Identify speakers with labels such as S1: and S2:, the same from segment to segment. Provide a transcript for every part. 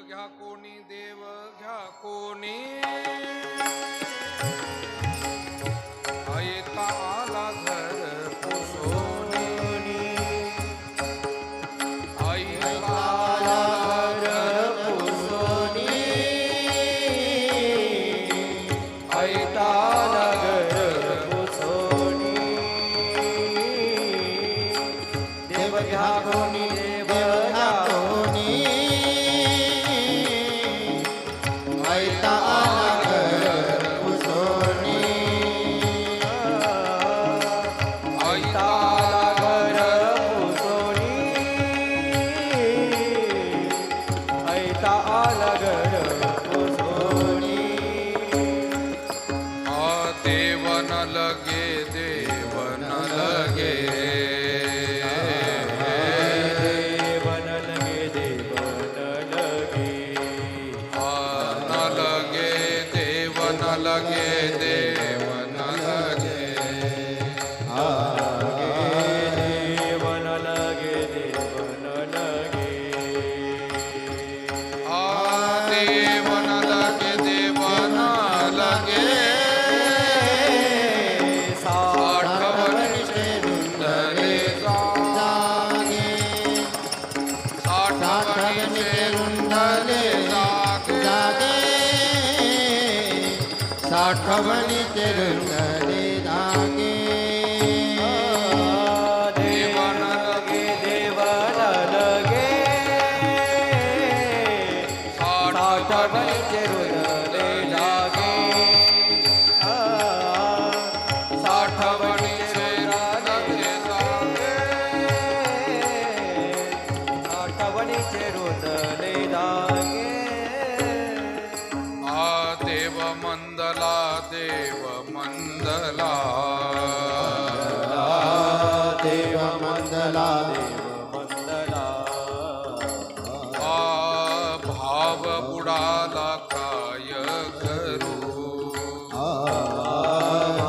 S1: घ्या कोणी देव घ्या कोणी ऐका आला घर पुसोनी ऐका आला घर पुसोनी ऐका आला घर पुसोनी
S2: देव घ्या कोणी देव घ्या कोणी ऐता आला घर पुसोनी
S1: ऐका आला घर
S2: पुसोनी ऐता आला घर पुसोनी
S1: देव न लगे देव न लगे लगे देव न लगे
S2: देव न लगे देव न लगे
S1: देव न लगे देव न लगे साठवणीचे रुंदले जागे साठवणीचे रुंदले जागे
S2: साठवणीचे रुंदले जागे देव न लगे देव न लगे साठवणीचे रुंदले जागे
S1: साठवणीचे रुंदले जागे
S2: साठवणीचे रुंदले जागे
S1: देव मंदला देव मंदला
S2: देव मंदला देव मंदला
S1: भाव बुडाला काय करू
S2: भाव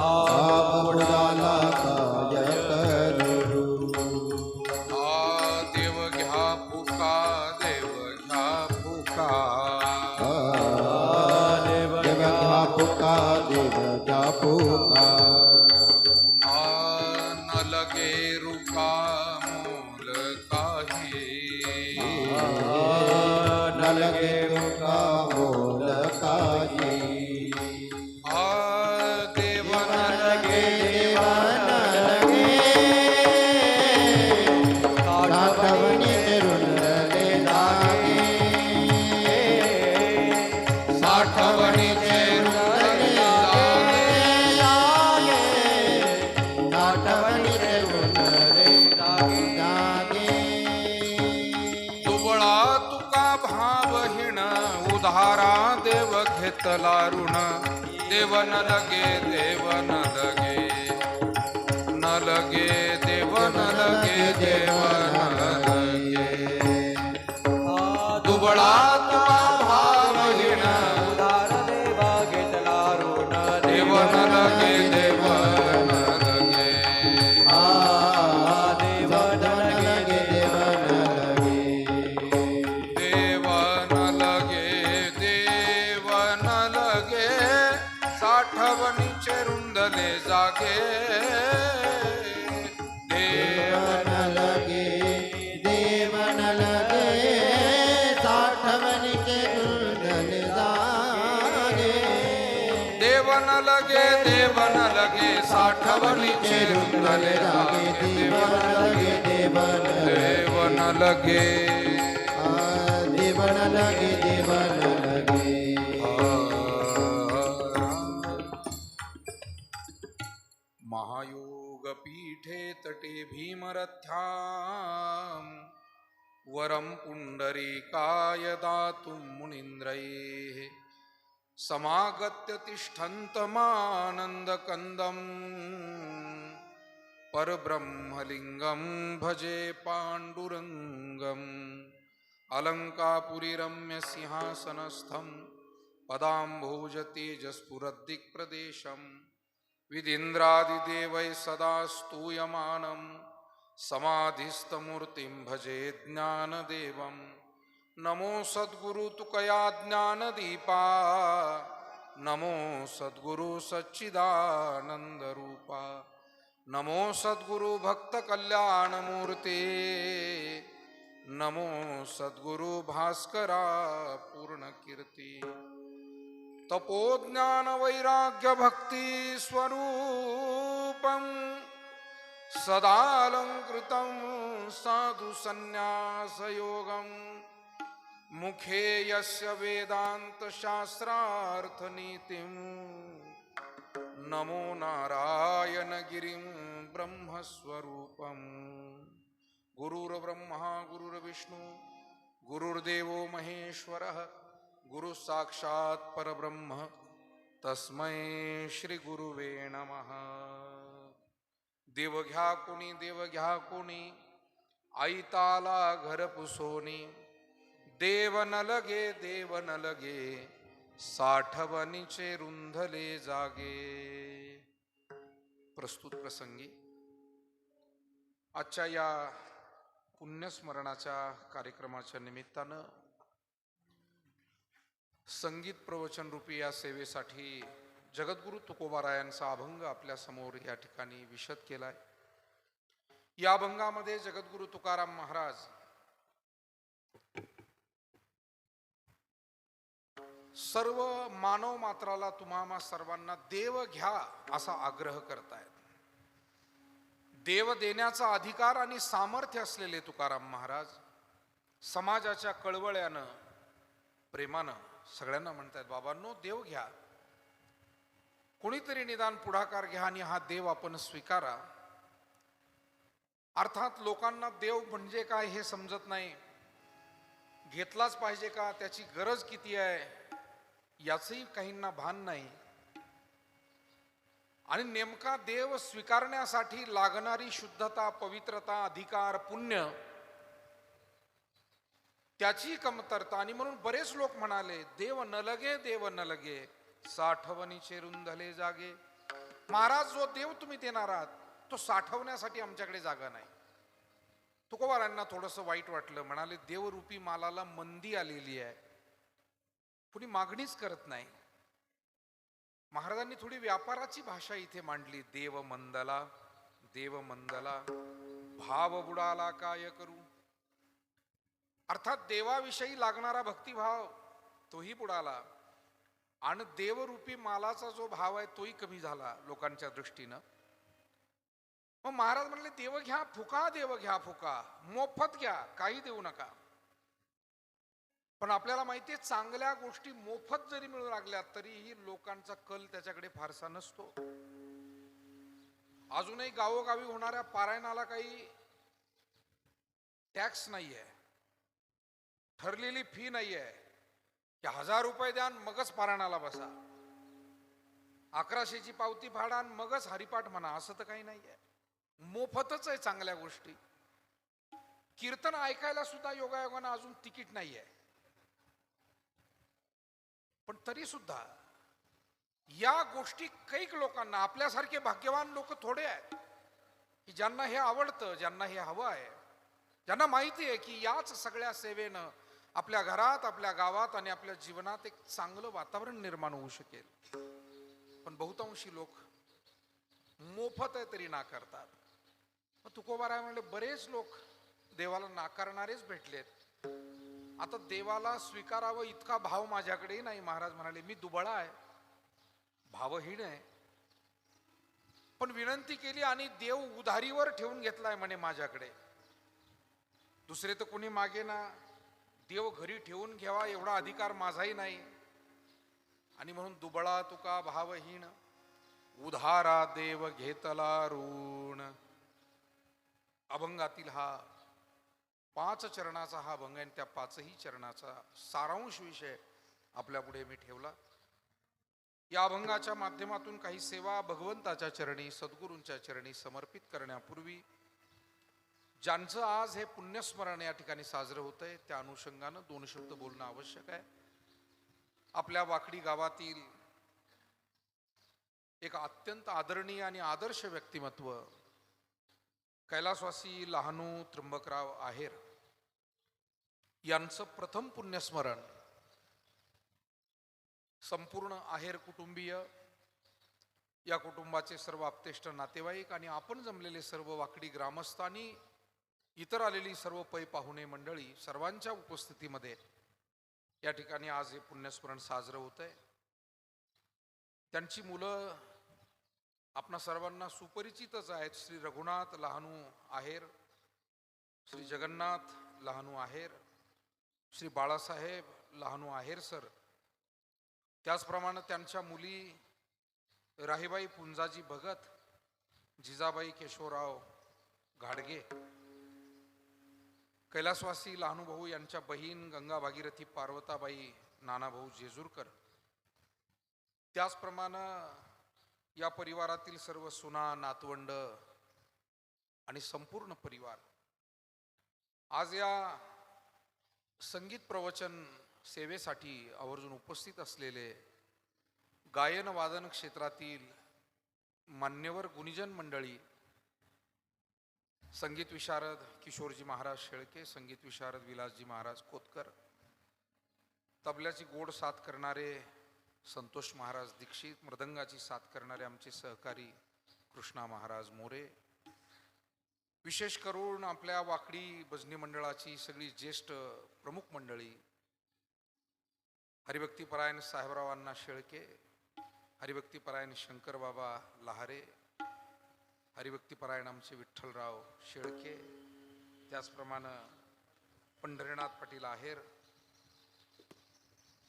S2: बुडाला काय करू
S1: देव घ्या फुका देव घ्या फुका
S2: पुका देव क्या पुका
S1: न लगे रुका मोल काही
S2: न लगे रुका मोल काही
S1: देव न लगे
S2: देव न लगे साठवणीचे रुंदले जागे साठवणीचे
S1: उधारा देव घेतला ऋण देव न लगे देव न लगे न लगे देव न लगे देव न लगे दुबळा तुका भाव हिण
S2: उधार देवा घेतला ऋण
S1: देव न लगे देव न लगे
S2: देव न लगे देव न लगे
S1: देव न लगे देव न लगे साठवणीचे रुंदले जागे
S2: देव न लगे देव न लगे साठवणीचे रुंदले जागे
S1: देव न लगे देव न लगे साठवणीचे रुंदले जागे
S2: देव न लगे देव न लगे
S1: देव न लगे
S2: देव न लगे
S1: महायोग पीठे तटे भीमरथ्यां वरं पुंडरीकाय दातुं मुनीन्द्रैः समागत्य तिष्ठन्तमानन्दकन्दं परब्रह्मलिङ्गं भजे पाण्डुरङ्गम् अलङ्कापुरीरम्य सिंहासनस्थं पदाम्भोजतेजस्फुरद्दिक्प्रदेशं विदिन्द्रादिदेवैः सदा स्तूयमानं समाधिस्थमूर्तिं भजे ज्ञानदेवं नमो सद्गुरु तुकया ज्ञानदीपा, नमो सद्गुरु सच्चिदानंद रूपा, नमो सद्गुरु भक्त कल्याण मूर्ते, नमो सद्गुरु भास्करा पूर्ण कीर्ती, तपोज्ञान वैराग्य भक्ती स्वरूपम, सदालंकृतं साधु संन्यास योगम, मुखे यस्य वेदांत शास्त्रार्थ नीतिं, नमो नारायण गिरिं ब्रह्मस्वरूपम, गुरुर्ब्रह्मा गुरुर्विष्णु गुरुर्देवो महेश्वरः, गुरु साक्षात् परब्रह्म तस्मै श्री गुरुवे नमः. देव घ्या कोणी, देव घ्या कोणी, आईताला घर पुसोनी, देव न लगे साठवणीचे रुंधले जागे. प्रस्तुत प्रसंगी आजच्या या पुण्यस्मरणाच्या कार्यक्रमाच्या निमित्तानं संगीत प्रवचन रूपी या सेवेसाठी जगद्गुरु तुकोबारायांचा अभंग आपल्या समोर या ठिकाणी विशद केलाय. या अभंगामध्ये जगद्गुरु तुकाराम महाराज सर्व मानव मात्राला तुम्हा सर्वांना देव घ्या असा आग्रह करतायत. देव देण्याचा अधिकार आणि सामर्थ्य असलेले तुकाराम महाराज समाजाच्या कळवळ्यानं प्रेमानं सगळ्यांना म्हणतायत, बाबांनो देव घ्या, कोणीतरी निदान पुढाकार घ्या आणि हा देव आपण स्वीकारा. अर्थात लोकांना देव म्हणजे काय हे समजत नाही, घेतलाच पाहिजे का, त्याची गरज किती आहे याचंही काहींना भान नाही. आणि नेमका देव स्वीकारण्यासाठी लागणारी शुद्धता, पवित्रता, अधिकार, पुण्य त्याची कमतरता. आणि म्हणून बरेच लोक म्हणाले, देव न लगे साठवणीचे रुंधले जागे. महाराज जो देव तुम्ही देणार आहात तो साठवण्यासाठी आमच्याकडे जागा नाही. तुकोबारांना थोडंसं वाईट वाटलं, म्हणाले देवरूपी मालाला मंदी आलेली आहे, कुणी मागणीच करत नाही. महाराजांनी थोडी व्यापाराची भाषा इथे मांडली. देव मंदला भाव बुडाला काय करू. अर्थात देवाविषयी लागणारा भक्तिभाव तोही बुडाला आणि देवरूपी मालाचा जो भाव आहे तोही कमी झाला लोकांच्या दृष्टीनं. मग महाराज म्हणले देव घ्या फुका, देव घ्या फुका, मोफत घ्या, काही देऊ नका. पण आपल्याला माहितीये चांगल्या गोष्टी मोफत जरी मिळू लागल्या तरीही लोकांचा कल त्याच्याकडे फारसा नसतो. अजूनही गावोगावी होणाऱ्या पारायणाला काही टॅक्स नाहीये, ठरलेली फी नाहीये की 1000 रुपये द्या मगच पारायणाला बसा, 1100ची पावती फाडा मगच हरिपाठ म्हणा, असं तर काही नाहीये. मोफतच आहे चांगल्या गोष्टी. कीर्तन ऐकायला सुद्धा योगायोगानं अजून तिकीट नाहीये. पण तरी सुद्धा या गोष्टी कैक लोकांना, आपल्यासारखे भाग्यवान लोक थोडे आहेत की ज्यांना हे आवडतं, ज्यांना हे हवं आहे, ज्यांना माहिती आहे की याच सगळ्या सेवेनं आपल्या घरात, आपल्या गावात आणि आपल्या जीवनात एक चांगलं वातावरण निर्माण होऊ शकेल. पण बहुतांशी लोक मोफत आहे तरी नाकारतात. मग तुकोबाराय म्हणले बरेच लोक देवाला नाकारणारेच भेटलेत, आता देवाला स्वीकारावं इतका भाव माझ्याकडेही नाही. महाराज म्हणाले मी दुबळा आहे, भावहीन आहे, पण विनंती केली आणि देव उधारीवर ठेवून घेतलाय म्हणे माझ्याकडे, दुसरे तर कोणी मागे ना, देव घरी ठेवून घ्यावा एवढा अधिकार माझाही नाही. आणि म्हणून दुबळा तुका भावहीन, उधारा देव घेतला ऋण. अभंगातील हा 5 चरणाचा हा अभंग आहे. त्या 5ही चरणाचा सारांश विषय आपल्या पुढे मी ठेवला. या अभंगाच्या माध्यमातून काही सेवा भगवंताच्या चरणी, सद्गुरूंच्या चरणी समर्पित करण्यापूर्वी ज्यांचं आज हे पुण्यस्मरण या ठिकाणी साजरं होतंय त्या अनुषंगानं 2 शब्द बोलणं आवश्यक आहे. आपल्या वाकडी गावातील एक अत्यंत आदरणीय आणि आदर्श व्यक्तिमत्व कैलासवासी लहानू त्र्यंबकराव आहेर यांचं प्रथम पुण्यस्मरण संपूर्ण आहेर कुटुंबीय, या कुटुंबाचे सर्व आप्तेष्ट नातेवाईक आणि आपण जमलेले सर्व वाकडी ग्रामस्थांनी, इतर आलेली सर्व पै पाहुणे मंडळी, सर्वांच्या उपस्थितीमध्ये या ठिकाणी आज हे पुण्यस्मरण साजरं होत आहे. त्यांची मुलं आपणा सर्वांना सुपरिचितच आहेत. श्री रघुनाथ लहानू आहेर, श्री जगन्नाथ लहानू आहेर, श्री बाळासाहेब लहानू आहेर सर. त्याचप्रमाणे त्यांच्या मुली राहीबाई पुंजाजी भगत, जिजाबाई केशवराव घाडगे, कैलासवासी लहानू भाऊ यांच्या बहीण गंगा भागीरथी पार्वताबाई नानाभाऊ जेजूरकर. त्याचप्रमाणे या परिवारातील सर्व सुना, नातवंड आणि संपूर्ण परिवार आज या संगीत प्रवचन सेवेसाठी आवर्जून उपस्थित असलेले गायन वादन क्षेत्रातील मान्यवर गुणीजन मंडळी, संगीत विशारद किशोरजी महाराज शेळके, संगीत विशारद विलासजी महाराज कोतकर, तबल्याची गोड साथ करणारे संतोष महाराज दीक्षित, मृदंगाची साथ करणारे आमचे सहकारी कृष्णा महाराज मोरे, विशेष करून आपल्या वाकडी भजनी मंडळाची सगळी ज्येष्ठ प्रमुख मंडळी, हरिभक्तीपरायण साहेबराव अण्णा शेळके, हरिभक्तीपरायण शंकर बाबा लहारे, हरिभक्तीपरायण आमचे विठ्ठलराव शेळके, त्याचप्रमाणे पंढरीनाथ पाटील आहेर,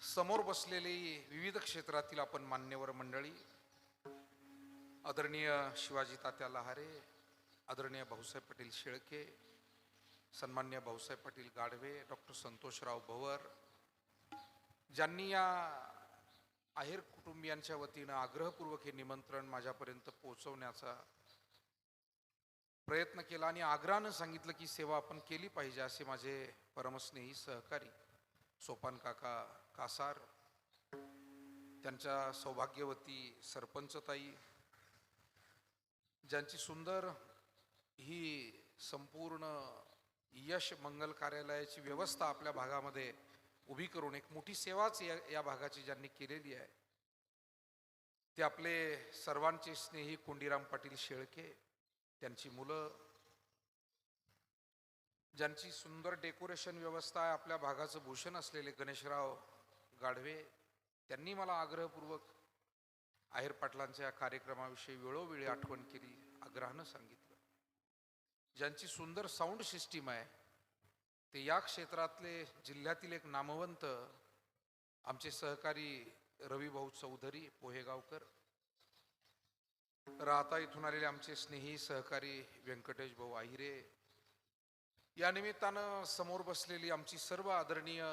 S1: समोर बसलेली विविध क्षेत्रातील आपण मान्यवर मंडळी, आदरणीय शिवाजी तात्या लहारे, आदरणीय भाऊसाहेब पाटील शेळके, सन्मान्य भाऊसाहेब पाटील गाढवे, डॉक्टर संतोषराव भवर, ज्यांनी या आहेर कुटुंबियांच्या वतीनं आग्रहपूर्वक हे निमंत्रण माझ्यापर्यंत पोहोचवण्याचा प्रयत्न केला आणि आग्रहानं सांगितलं की सेवा आपण केली पाहिजे, असे माझे परमस्नेही सहकारी सोपान काका कासार, त्यांच्या सौभाग्यवती सरपंचताई, ज्यांची सुंदर ही संपूर्ण यश मंगल कार्यालयाची व्यवस्था आपल्या भागामध्ये उभी करून एक मोठी सेवाच या भागाची ज्यांनी केलेली आहे, ते आपले सर्वांचे स्नेही कोंडीराम पाटील शेळके, त्यांची मुलं, ज्यांची सुंदर डेकोरेशन व्यवस्था आहे, आपल्या भागाचं भूषण असलेले गणेशराव गाढवे, त्यांनी मला आग्रहपूर्वक आहेर पाटलांच्या या कार्यक्रमाविषयी वेळोवेळी आठवण केली, आग्रहानं सांगितलं. ज्यांची सुंदर साऊंड सिस्टीम आहे, ते या क्षेत्रातले जिल्ह्यातील एक नामवंत आमचे सहकारी रविभाऊ चौधरी पोहेगावकर, राहता इथून आलेले आमचे स्नेही सहकारी व्यंकटेश भाऊ आहिरे, या निमित्तानं समोर बसलेली आमची सर्व आदरणीय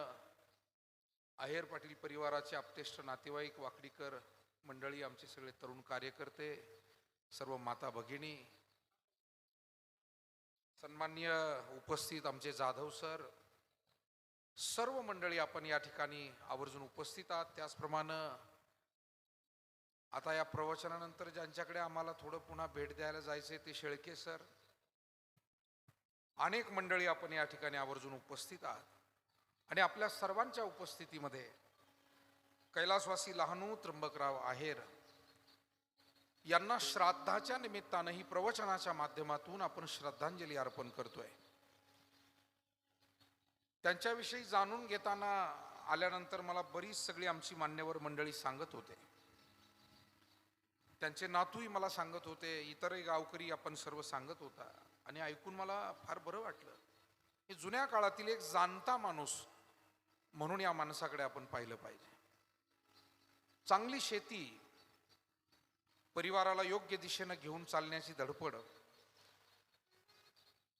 S1: आहेर पाटील परिवाराचे आप्तेष्ट नातेवाईक, वाकडीकर मंडळी, आमचे सगळे तरुण कार्यकर्ते, सर्व माता भगिनी, सन्माननीय उपस्थित आमचे जाधव सर, सर्व मंडळी आपण या ठिकाणी आवर्जून उपस्थित आहात. त्याचप्रमाणे आता या प्रवचनानंतर ज्यांच्याकडे आम्हाला थोडं पुन्हा भेट द्यायला जायचे ते शेळके सर, अनेक मंडळी आपण या ठिकाणी आवर्जून उपस्थित आहात. आणि आपल्या सर्वांच्या उपस्थितीमध्ये कैलासवासी लहानू त्र्यंबकराव आहेर यांना श्राद्धाच्या निमित्तानं ही प्रवचनाच्या माध्यमातून आपण श्रद्धांजली अर्पण करतोय. त्यांच्याविषयी जाणून घेताना आल्यानंतर मला बरीच सगळी आमची मान्यवर मंडळी सांगत होते, त्यांचे नातूही मला सांगत होते, इतरही गावकरी आपण सर्व सांगत होता, आणि ऐकून मला फार बरं वाटलं. हे जुन्या काळातील एक जाणता माणूस म्हणून या माणसाकडे आपण पाहिलं पाहिजे. चांगली शेती, परिवाराला योग्य दिशेनं घेऊन चालण्याची धडपड,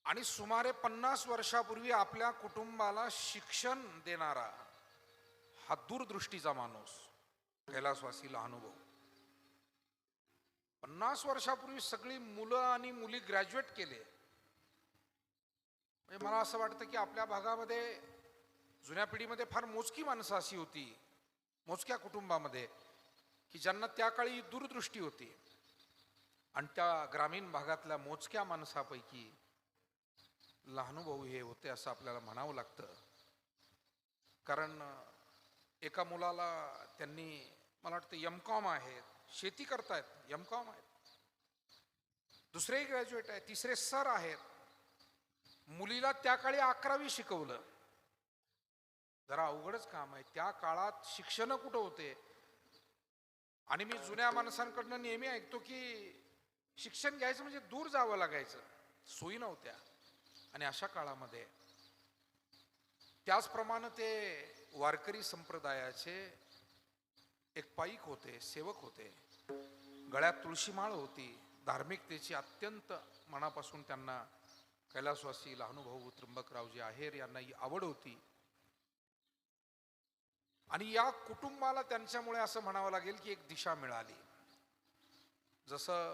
S1: आणि सुमारे 50 वर्षापूर्वी आपल्या कुटुंबाला शिक्षण देणारा हा दूरदृष्टीचा माणूस कैलासवासी लहानूभाऊ. 50 वर्षापूर्वी सगळी मुलं आणि मुली ग्रॅज्युएट केले. म्हणजे मला असं वाटतं की आपल्या भागामध्ये जुन्या पिढीमध्ये फार मोजकी माणसं अशी होती, मोजक्या कुटुंबामध्ये, की ज्यांना त्या काळी दूरदृष्टी होती. आणि त्या ग्रामीण भागातल्या मोजक्या माणसापैकी लहानूभाऊ हे होते असं आपल्याला म्हणावं लागतं. कारण एका मुलाला त्यांनी, मला वाटतं M.Com आहेत, शेती करतायत, M.Com आहेत, दुसरेही ग्रॅज्युएट आहेत, तिसरे सर आहेत. मुलीला त्या काळी 11वी शिकवलं. जरा अवघडच काम आहे. त्या काळात शिक्षण कुठं होते. आणि मी जुन्या माणसांकडनं नेहमी ऐकतो की शिक्षण घ्यायचं म्हणजे दूर जावं लागायचं, सोयी नव्हत्या. आणि अशा काळामध्ये त्याचप्रमाणे ते वारकरी संप्रदायाचे एक पाईक होते, सेवक होते. गळ्यात तुळशीमाळ होती. धार्मिकतेची अत्यंत मनापासून त्यांना कैलासवासी लहानुभाऊ त्र्यंबकरावजी आहेर यांना ही आवड होती. आणि या कुटुंबाला त्यांच्यामुळे असं म्हणावं लागेल की एक दिशा मिळाली. जसं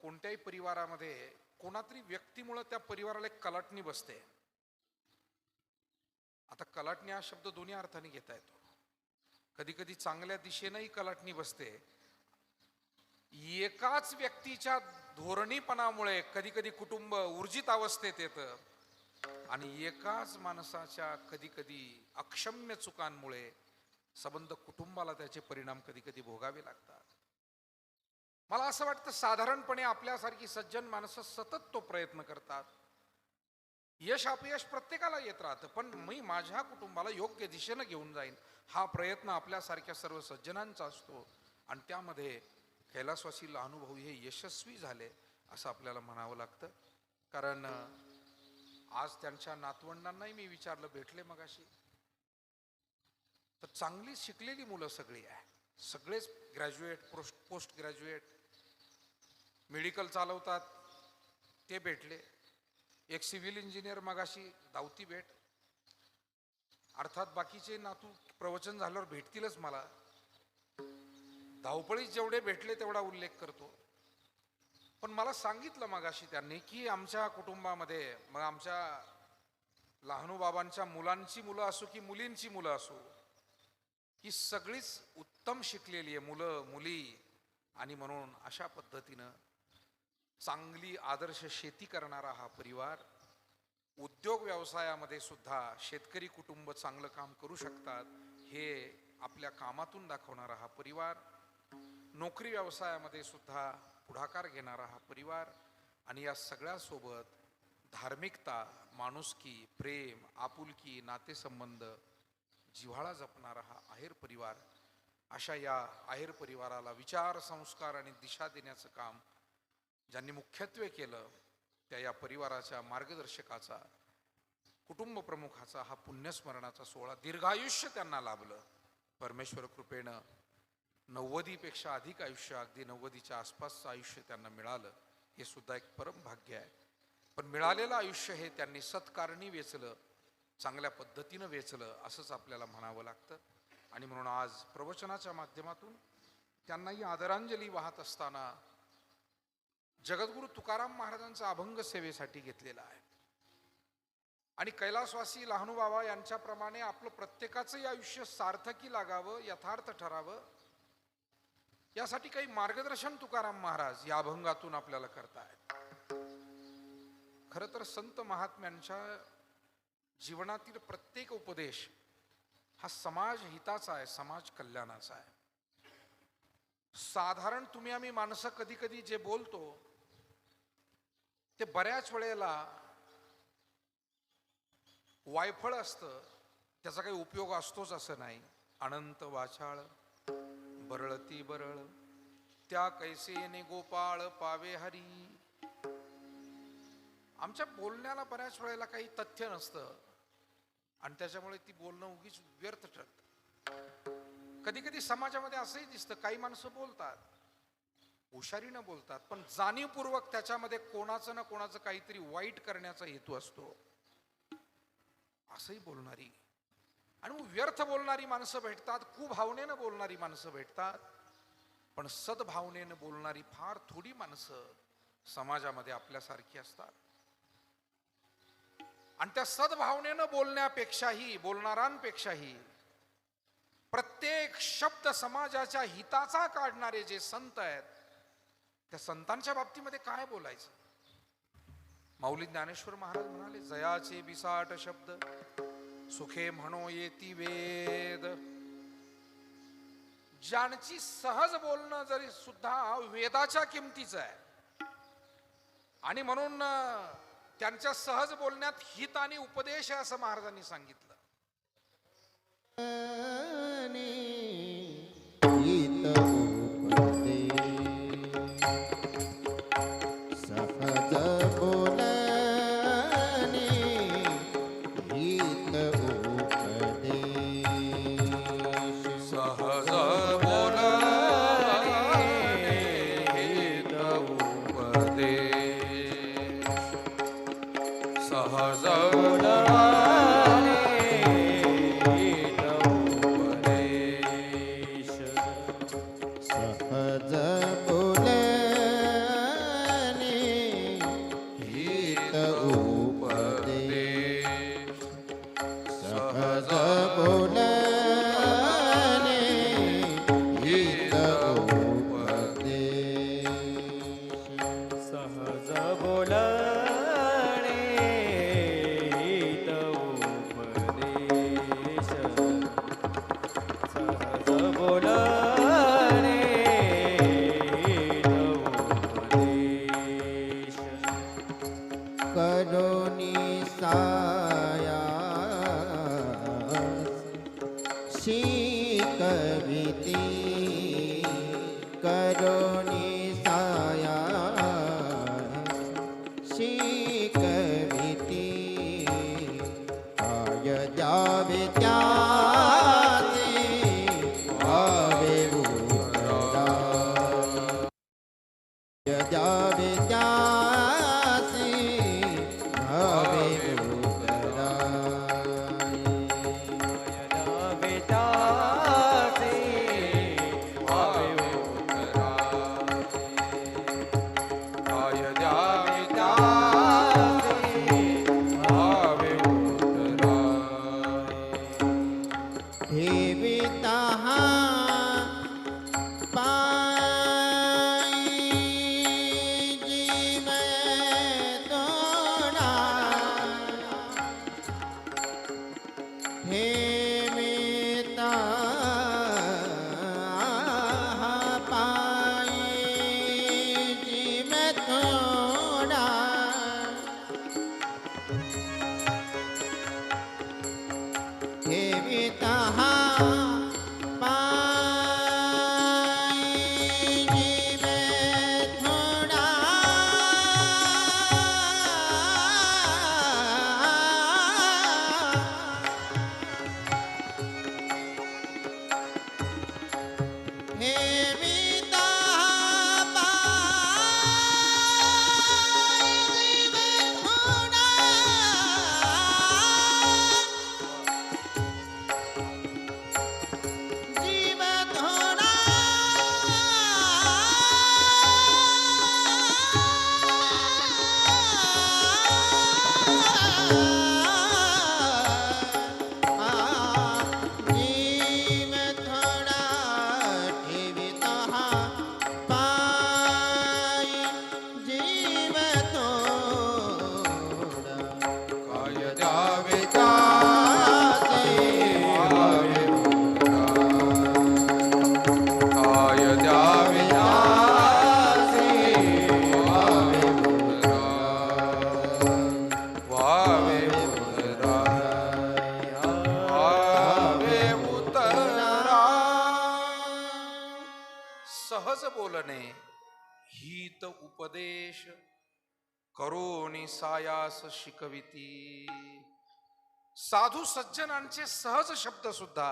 S1: कोणत्याही परिवारामध्ये कोणातरी व्यक्तीमुळे त्या परिवाराला एक कलाटणी बसते. आता कलाटणी हा शब्द दोन्ही अर्थाने घेता येतो. कधी कधी चांगल्या दिशेनेही कलाटणी बसते. एकाच व्यक्तीच्या धोरणीपणामुळे कधी कधी कुटुंब ऊर्जित अवस्थेत येतं आणि एकाच माणसाच्या कधी कधी अक्षम्य चुकांमुळे संबंध कुटुंबाला त्याचे परिणाम कधी कधी भोगावे लागतात. मला असं वाटतं साधारणपणे आपल्यासारखी सज्जन माणसं सतत तो प्रयत्न करतात. यश अपयश प्रत्येकाला येत राहतं, पण मी माझ्या कुटुंबाला योग्य दिशेनं घेऊन जाईन हा प्रयत्न आपल्यासारख्या सर्व सज्जनांचा असतो. आणि त्यामध्ये कैलासवासी लहानुभाऊ हे यशस्वी झाले असं आपल्याला म्हणावं लागतं. कारण आज त्यांच्या नातवंडांनाही मी विचारलं, भेटले मगाशी, तर चांगली शिकलेली मुलं सगळी आहे. सगळेच ग्रॅज्युएट, पोस्ट ग्रॅज्युएट, मेडिकल चालवतात ते भेटले. एक सिव्हिल इंजिनियर मगाशी धावती भेट. अर्थात बाकीचे नातू प्रवचन झाल्यावर भेटतीलच मला. धावपळीत जेवढे भेटले तेवढा उल्लेख करतो. पण मला सांगितलं मगाशी त्यांनी की आमच्या कुटुंबामध्ये, मग आमच्या लहानूबाबांच्या मुलांची मुलं असो की मुलींची मुलं असो, ही सगळीच उत्तम शिकलेली आहे, मुलं मुली. आणि म्हणून अशा पद्धतीनं चांगली आदर्श शेती करणारा हा परिवार, उद्योग व्यवसायामध्ये सुद्धा शेतकरी कुटुंब चांगलं काम करू शकतात हे आपल्या कामातून दाखवणारा हा परिवार, नोकरी व्यवसायामध्ये सुद्धा पुढाकार घेणारा हा परिवार, आणि या सगळ्यासोबत धार्मिकता, माणुसकी, प्रेम, आपुलकी, नातेसंबंध, जिव्हाळा जपणारा हा आहेर परिवार, अशा या आहेर परिवाराला विचार, संस्कार आणि दिशा देण्याचं काम ज्यांनी मुख्यत्वे केलं त्या या परिवाराच्या मार्गदर्शकाचा, कुटुंब प्रमुखाचा हा पुण्यस्मरणाचा सोहळा, दीर्घायुष्य त्यांना लाभलं. परमेश्वर कृपेनं 90पेक्षा अधिक आयुष्य, अगदी 90च्या आसपासचं आयुष्य त्यांना मिळालं, हे सुद्धा एक परम भाग्य आहे. पण मिळालेलं आयुष्य हे त्यांनी सत्कारणी वेचलं, चांगल्या पद्धतीनं वेचलं असंच आपल्याला म्हणावं लागतं. आणि म्हणून आज प्रवचनाच्या माध्यमातून त्यांनाही आदरांजली वाहत असताना जगद्गुरु तुकाराम महाराजांचा अभंग सेवेसाठी घेतलेला आहे. आणि कैलासवासी लहानुबाबा यांच्याप्रमाणे आपलं प्रत्येकाचंही आयुष्य सार्थकी लागावं, यथार्थ ठरावं, यासाठी काही मार्गदर्शन तुकाराम महाराज या अभंगातून आपल्याला करतायत. खरं तर संत महात्म्यांच्या जीवनातील प्रत्येक उपदेश हा समाज हिताचा आहे, समाज कल्याणाचा आहे. साधारण तुम्ही आम्ही माणसं कधी कधी जे बोलतो ते बऱ्याच वेळेला वायफळ असतं, त्याचा काही उपयोग असतोच असं नाही. अनंत वाचाळ बरळती बरळ, त्या कैसेने गोपाळ पावे हरी. आमच्या बोलण्याला बऱ्याच वेळेला काही तथ्य नसतं आणि त्याच्यामुळे ती बोलणं उगीच व्यर्थ ठरतं. कधी कधी समाजामध्ये असंही दिसतं, काही माणसं बोलतात, हुशारीनं बोलतात, पण जाणीवपूर्वक त्याच्यामध्ये कोणाचं ना कोणाचं काहीतरी वाईट करण्याचा हेतू असतो. असंही बोलणारी आणि व्यर्थ बोलणारी माणसं भेटतात, कुभावनेनं बोलणारी माणसं भेटतात, पण सद्भावनेनं बोलणारी फार थोडी माणसं समाजामध्ये आपल्यासारखी असतात. आणि त्या सद्भावनेनं बोलण्यापेक्षाही, बोलणाऱ्यांपेक्षाही प्रत्येक शब्द समाजाच्या हिताचा काढणारे जे संत आहेत, त्या संतांच्या बाबतीमध्ये काय बोलायचं. माऊली ज्ञानेश्वर महाराज म्हणाले, जयाचे बिसाट शब्द सुखे म्हणो येती वेद. ज्यांची सहज बोलणं जरी सुद्धा वेदाच्या किमतीचं आहे आणि म्हणून त्यांच्या सहज बोलण्यात हित आणि उपदेश आहे असं महाराजांनी सांगितलं.
S2: हित उपदे सहज बोलणे हित उपदेश
S1: सहज बोलणे हित उपदेश. सहज बोलणे हित उपदेश.
S2: सहज बोलणे हित उपदेश सहज बोलणे हित उपदेश
S3: सहज बोलणे हित उपदेश. सहज बोलणे हित उपदेश.
S2: करोनी सायास शिकविती करोनी सायास शिकविती काय द्यावे त्याचे भावे उतरा द्यावे त्याचे भावे उतरा
S3: वेदासे भावे
S1: काय द्यावे त्याचे भावे उतरा.
S2: ठेविता पायी जीव तोडा ठेविता पायी जीव तोडा ठेविता पायी जीव थोडा ठेविता पायी जीव थोडा जीव थोडा जीव थोडा ठेविता पायी जीव थोडा
S1: काय द्यावे त्याचे भावे उतरा. काय द्यावे त्याचे भावे उतरा. भावे उतरा. भावे उतरा. सहज बोलणे हित उपदेश करोनी सायास शिकविती. साधू सज्जनांचे सहज शब्द सुद्धा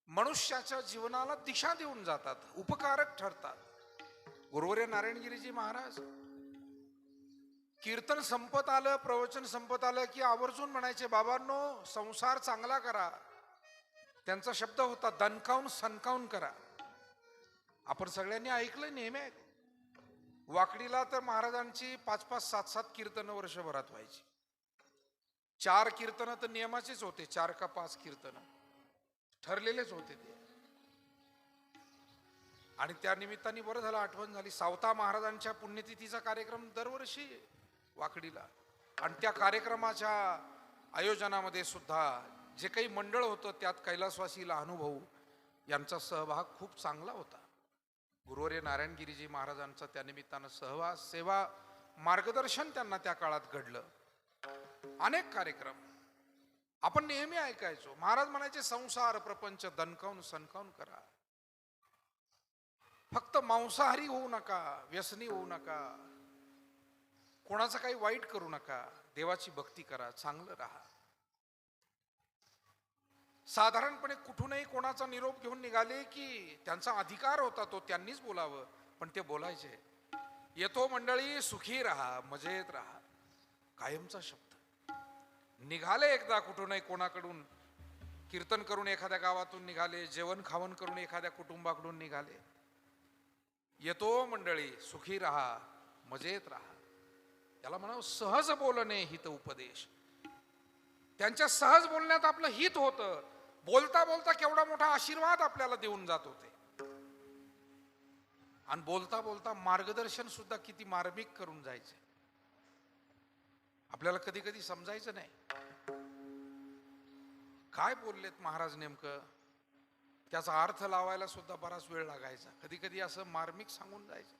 S1: मनुष्याच्या जीवनाला दिशा देऊन जातात, उपकारक ठरतात. गुरुवर्य नारायणगिरीजी महाराज कीर्तन संपत आलं, प्रवचन संपत आलं की आवर्जून म्हणायचे, बाबांनो संसार चांगला करा. त्यांचा शब्द होता, दणकावून सणकावून करा. आपण सगळ्यांनी ऐकलं, नेहमी आहे. वाकडीला तर महाराजांची 5-5, 7-7 कीर्तनं वर्षभरात व्हायची. 4 कीर्तनं तर नियमाचेच होते, 4 का 5 कीर्तनं ठरलेलेच होते ते. आणि त्या निमित्ताने बरं झालं आठवण झाली, सावता महाराजांच्या पुण्यतिथीचा कार्यक्रम दरवर्षी वाकडीला. आणि त्या कार्यक्रमाच्या आयोजनामध्ये सुद्धा जे काही मंडळ होतं त्यात कैलासवासी लहानुभाऊ यांचा सहभाग खूप चांगला होता. गुरुवर्य नारायणगिरीजी महाराजांचा त्यानिमित्तानं सहवास, सेवा, मार्गदर्शन त्यांना त्या काळात घडलं. अनेक कार्यक्रम आपण नेहमी ऐकायचो. महाराज म्हणायचे, संसार प्रपंच दणकावून सणकावून करा, फक्त मांसाहारी होऊ नका, व्यसनी होऊ नका, कोणाचं काही वाईट करू नका, देवाची भक्ती करा, चांगलं राहा. साधारणपणे कुठूनही कोणाचा निरोप घेऊन निघाले की त्यांचा अधिकार होता, तो त्यांनीच बोलावं, पण ते बोलायचे, येतो मंडळी, सुखी राहा, मजेत राहा, कायमचा शब्द. निघाले एकदा कुठूनही कोणाकडून, कीर्तन करून एखाद्या गावातून निघाले, जेवण खावण करून एखाद्या कुटुंबाकडून निघाले, येतो मंडळी, सुखी राहा, मजेत राहा. याला म्हणावं सहज बोलणे हित उपदेश. त्यांच्या सहज बोलण्यात आपलं हित होतं. बोलता बोलता केवढा मोठा आशीर्वाद आपल्याला देऊन जात होते, आणि बोलता बोलता मार्गदर्शन सुद्धा किती मार्मिक करून जायचे. आपल्याला कधी कधी समजायचं नाही काय बोललेत महाराज नेमकं, त्याचा अर्थ लावायला सुद्धा बराच वेळ लागायचा. कधी कधी असं मार्मिक सांगून जायचं.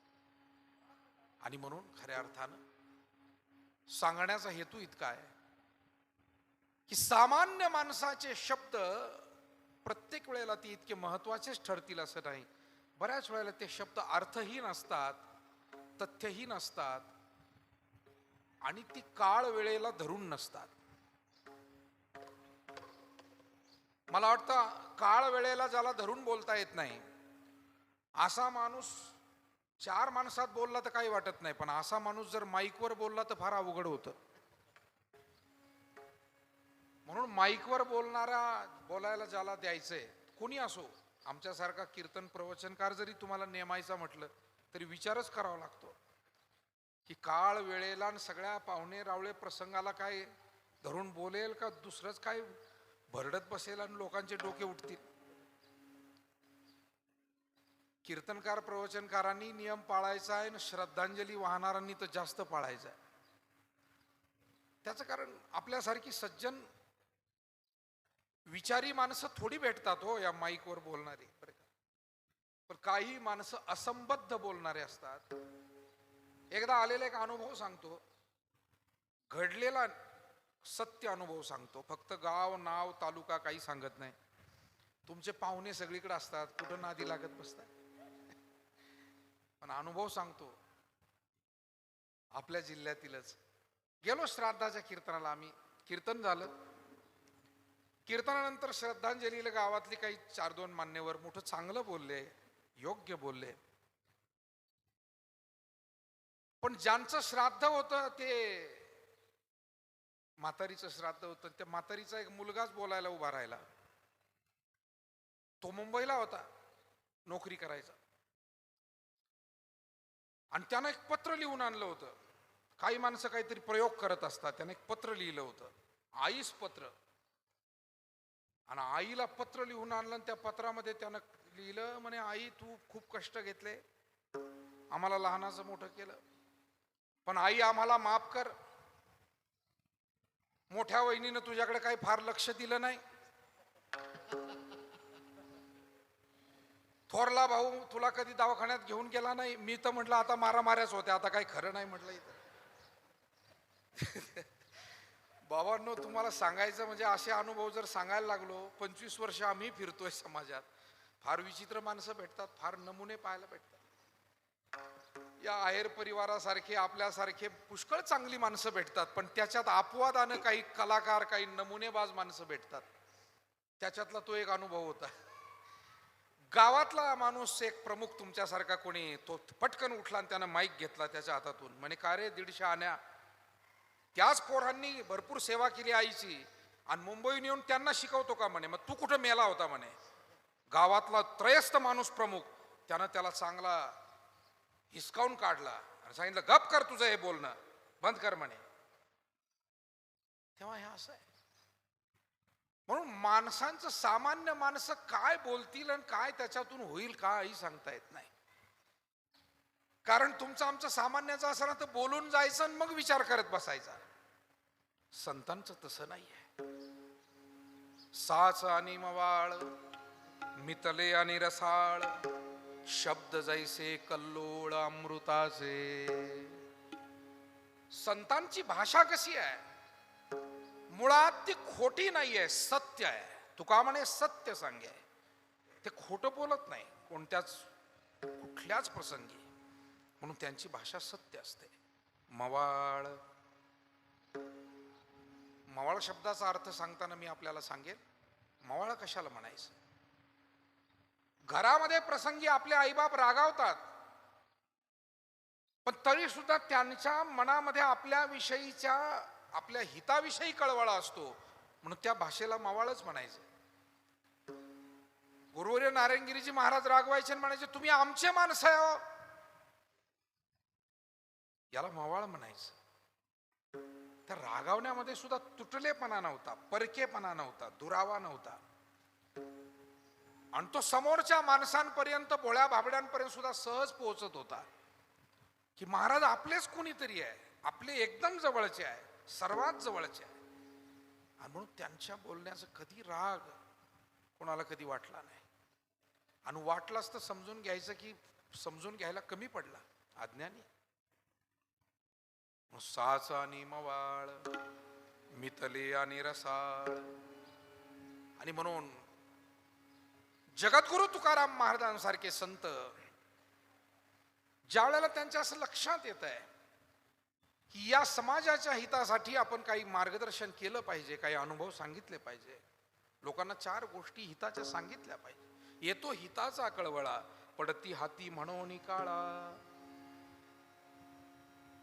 S1: आणि म्हणून खऱ्या अर्थानं सांगण्याचा हेतू इतका आहे की सामान्य माणसाचे शब्द प्रत्येक वेळेला ते इतके महत्वाचेच ठरतील असं नाही. बऱ्याच वेळेला ते शब्द अर्थहीन असतात, तथ्यहीन असतात, आणि ती काळ वेळेला धरून नसतात. मला वाटतं काळ वेळेला ज्याला धरून बोलता येत नाही असा माणूस 4 माणसात बोलला तर काही वाटत नाही, पण असा माणूस जर माईकवर बोलला तर फार अवघड होतं. म्हणून माईकवर बोलायला ज्याला द्यायचंय, कोणी असो, आमच्यासारखा कीर्तन प्रवचनकार जरी तुम्हाला नेमायचा म्हटलं तरी विचारच करावा लागतो की काळ वेळेला आणि सगळ्या पाहुणे रावळे प्रसंगाला काय धरून बोलेल का दुसरंच काय भरडत बसेल आणि लोकांचे डोके उठतील. कीर्तनकार प्रवचनकारांनी नियम पाळायचा आहे आणि श्रद्धांजली वाहणाऱ्यांनी तर जास्त पाळायचा आहे. त्याचं कारण आपल्यासारखी सज्जन विचारी माणसं थोडी भेटतात हो या माईकवर बोलणारी. पण काही माणसं असंबद्ध बोलणारे असतात. एकदा आलेला एक अनुभव सांगतो, घडलेला सत्य अनुभव सांगतो. फक्त गाव, नाव, तालुका काही सांगत नाही. तुमचे पाहुणे सगळीकडे असतात, कुठं नादी लागत बसतात, पण अनुभव सांगतो. आपल्या जिल्ह्यातीलच गेलो श्राद्धाच्या कीर्तनाला. आम्ही कीर्तन झालं, कीर्तनानंतर श्रद्धांजलीला गावातली काही 4-2 मान्यवर मोठं चांगलं बोलले, योग्य बोलले. पण ज्यांचं श्राद्ध होतं ते म्हातारीचं श्राद्ध होतं, त्या म्हातारीचा एक मुलगाच बोलायला उभा राहिला. तो मुंबईला होता, नोकरी करायचा, आणि त्यानं एक पत्र लिहून आणलं होतं. काही माणसं काहीतरी प्रयोग करत असतात. त्यानं एक पत्र लिहिलं होतं, आईस पत्र. आणि आईला पत्र लिहून आणलं, आणि त्या पत्रामध्ये त्यानं लिहिलं, म्हणे आई तू खूप कष्ट घेतले, आम्हाला लहानाचं मोठं केलं, पण आई आम्हाला माफ कर. मोठ्या वहिनीनं तुझ्याकडे काही फार लक्ष दिलं नाही. थोरला भाऊ तुला कधी दवाखान्यात घेऊन गेला नाही. मी तर म्हटलं आता मारामाऱ्याच होत्या, आता काही खरं नाही म्हटलं इथं. बाबांनो, तुम्हाला सांगायचं म्हणजे असे अनुभव जर सांगायला लागलो, 25 वर्ष आम्ही फिरतोय समाजात, फार विचित्र माणसं भेटतात, फार नमुने पाहायला भेटतात. या आहेर परिवारासारखे आपल्यासारखे पुष्कळ चांगली माणसं भेटतात, पण त्याच्यात अपवादानं काही कलाकार, काही नमुनेबाज माणसं भेटतात. त्याच्यातला तो एक अनुभव होता. गावातला माणूस एक प्रमुख तुमच्यासारखा कोणी, तो पटकन उठला आणि त्यानं माईक घेतला त्याच्या हातातून. म्हणे का रे 150 आण्या, त्याच पोरांनी भरपूर सेवा केली आईची, आणि मुंबईहून येऊन त्यांना शिकवतो का म्हणे. मग तू कुठं मेला होता म्हणे. गावातला त्रयस्थ माणूस प्रमुख, त्यानं त्याला चांगला हिसकावून काढला आणि सांगितलं गप कर, तुझं हे बोलणं बंद कर म्हणे. तेव्हा हे असं आहे. म्हणून माणसांचं, सामान्य माणसं काय बोलतील आणि काय त्याच्यातून होईल काही सांगता येत नाही. कारण तुमचं आमचं सामान्याचं असं ना तर बोलून जायचं आणि मग विचार करत बसायचा. संतांचं तसं नाहीये. साच आणि मवाळ, मितले आणि रसाळ, शब्द जैसे कल्लोळ अमृताचे. संतांची भाषा कशी आहे? मुळात ती खोटी नाहीये, सत्य आहे. तुका म्हणे सत्य सांगे. ते खोटं बोलत नाही कुठल्याच प्रसंगी, म्हणून त्यांची भाषा सत्य असते. मवाळ, मवाळ शब्दाचा अर्थ सांगताना मी आपल्याला सांगेन, मवाळ कशाला म्हणायचं. घरामध्ये प्रसंगी आपले आईबाप रागावतात, पण तरी सुद्धा त्यांच्या मनामध्ये आपल्या हिताविषयी कळवळा असतो, म्हणून त्या भाषेला मवाळच म्हणायचं. गुरुवर्य नारायणगिरीजी महाराज रागवायचे आणि म्हणायचे, तुम्ही आमचे माणसं आहे हो. याला मवाळ म्हणायचं. त्या रागावण्यामध्ये सुद्धा तुटलेपणा नव्हता, परकेपणा नव्हता, दुरावा नव्हता, आणि तो समोरच्या माणसांपर्यंत, भोळ्या भाबड्यांपर्यंत सुद्धा सहज पोहोचत होता की महाराज आपलेच कुणीतरी आहे, आपले एकदम जवळचे आहे, सर्वात जवळचे आहे. आणि म्हणून त्यांच्या बोलण्याचं कधी राग कोणाला कधी वाटला नाही. आणि वाटलाच तर समजून घ्यायचं की समजून घ्यायला कमी पडला, अज्ञानी. साच आणि मवाळ, मितले आणि रसाळ. आणि म्हणून जगद्गुरु तुकाराम महाराजांसारखे संत, ज्या वेळेला त्यांच्या असं लक्षात येत आहे की या समाजाच्या हितासाठी आपण काही मार्गदर्शन केलं पाहिजे, काही अनुभव सांगितले पाहिजे, लोकांना 4 गोष्टी हिताच्या सांगितल्या पाहिजे. येतो हिताचा कळवळा, पडती हाती म्हणून काळा.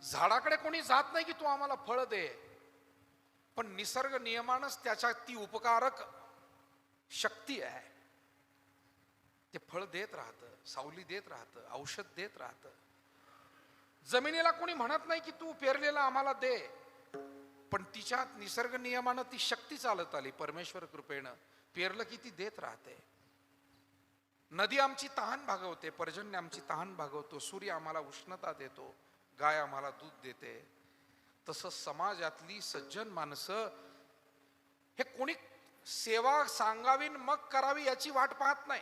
S1: झाडाकडे कोणी जात नाही की तू आम्हाला फळ दे, पण निसर्ग नियमानच त्याच्यात ती उपकारक शक्ती आहे. ते फळ देत राहतं, सावली देत राहतं, औषध देत राहतं. जमिनीला कोणी म्हणत नाही की तू पेरलेला आम्हाला दे, पण तिच्यात निसर्ग नियमानं ती शक्ती चालत आली. परमेश्वर कृपेनं पेरलं की ती देत राहते. नदी आमची तहान भागवते, पर्जन्य आमची तहान भागवतो, सूर्य आम्हाला उष्णता देतो, गाय आम्हाला दूध देते. तसं समाजातली सज्जन माणसं हे कोणी सेवा सांगावी मग करावी याची वाट पाहत नाही.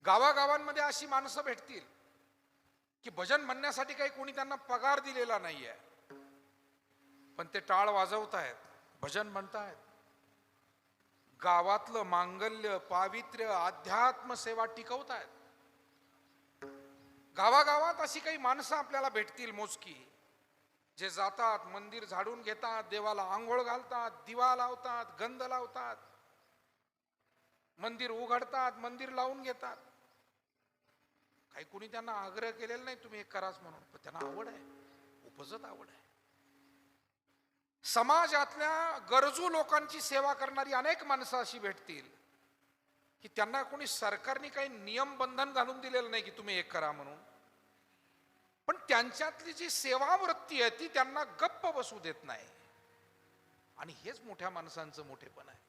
S1: गावागावांमध्ये अशी माणसं भेटतील की भजन म्हणण्यासाठी काही कोणी त्यांना पगार दिलेला नाहीये, पण ते टाळ वाजवतायत, भजन म्हणतायत. गावातलं मांगल्य, पावित्र्य, अध्यात्म सेवा टिकवतायत. गावागावात अशी काही माणसं आपल्याला भेटतील मोजकी, जे जातात, मंदिर झाडून घेतात, देवाला आंघोळ घालतात, दिवा लावतात, गंध लावतात, मंदिर उघडतात, मंदिर लावून घेतात. काही कोणी त्यांना आग्रह केलेला नाही तुम्ही हे कराच म्हणून, पण त्यांना आवड आहे, उपजत आवड आहे. समाजातल्या गरजू लोकांची सेवा करणारी अनेक माणसं अशी भेटतील की त्यांना कोणी सरकारने काही नियम बंधन घालून दिलेलं नाही की तुम्ही हे करा म्हणून, पण त्यांच्यातली जी सेवावृत्ती आहे ती त्यांना गप्प बसू देत नाही. आणि हेच मोठ्या माणसांचं मोठेपण आहे.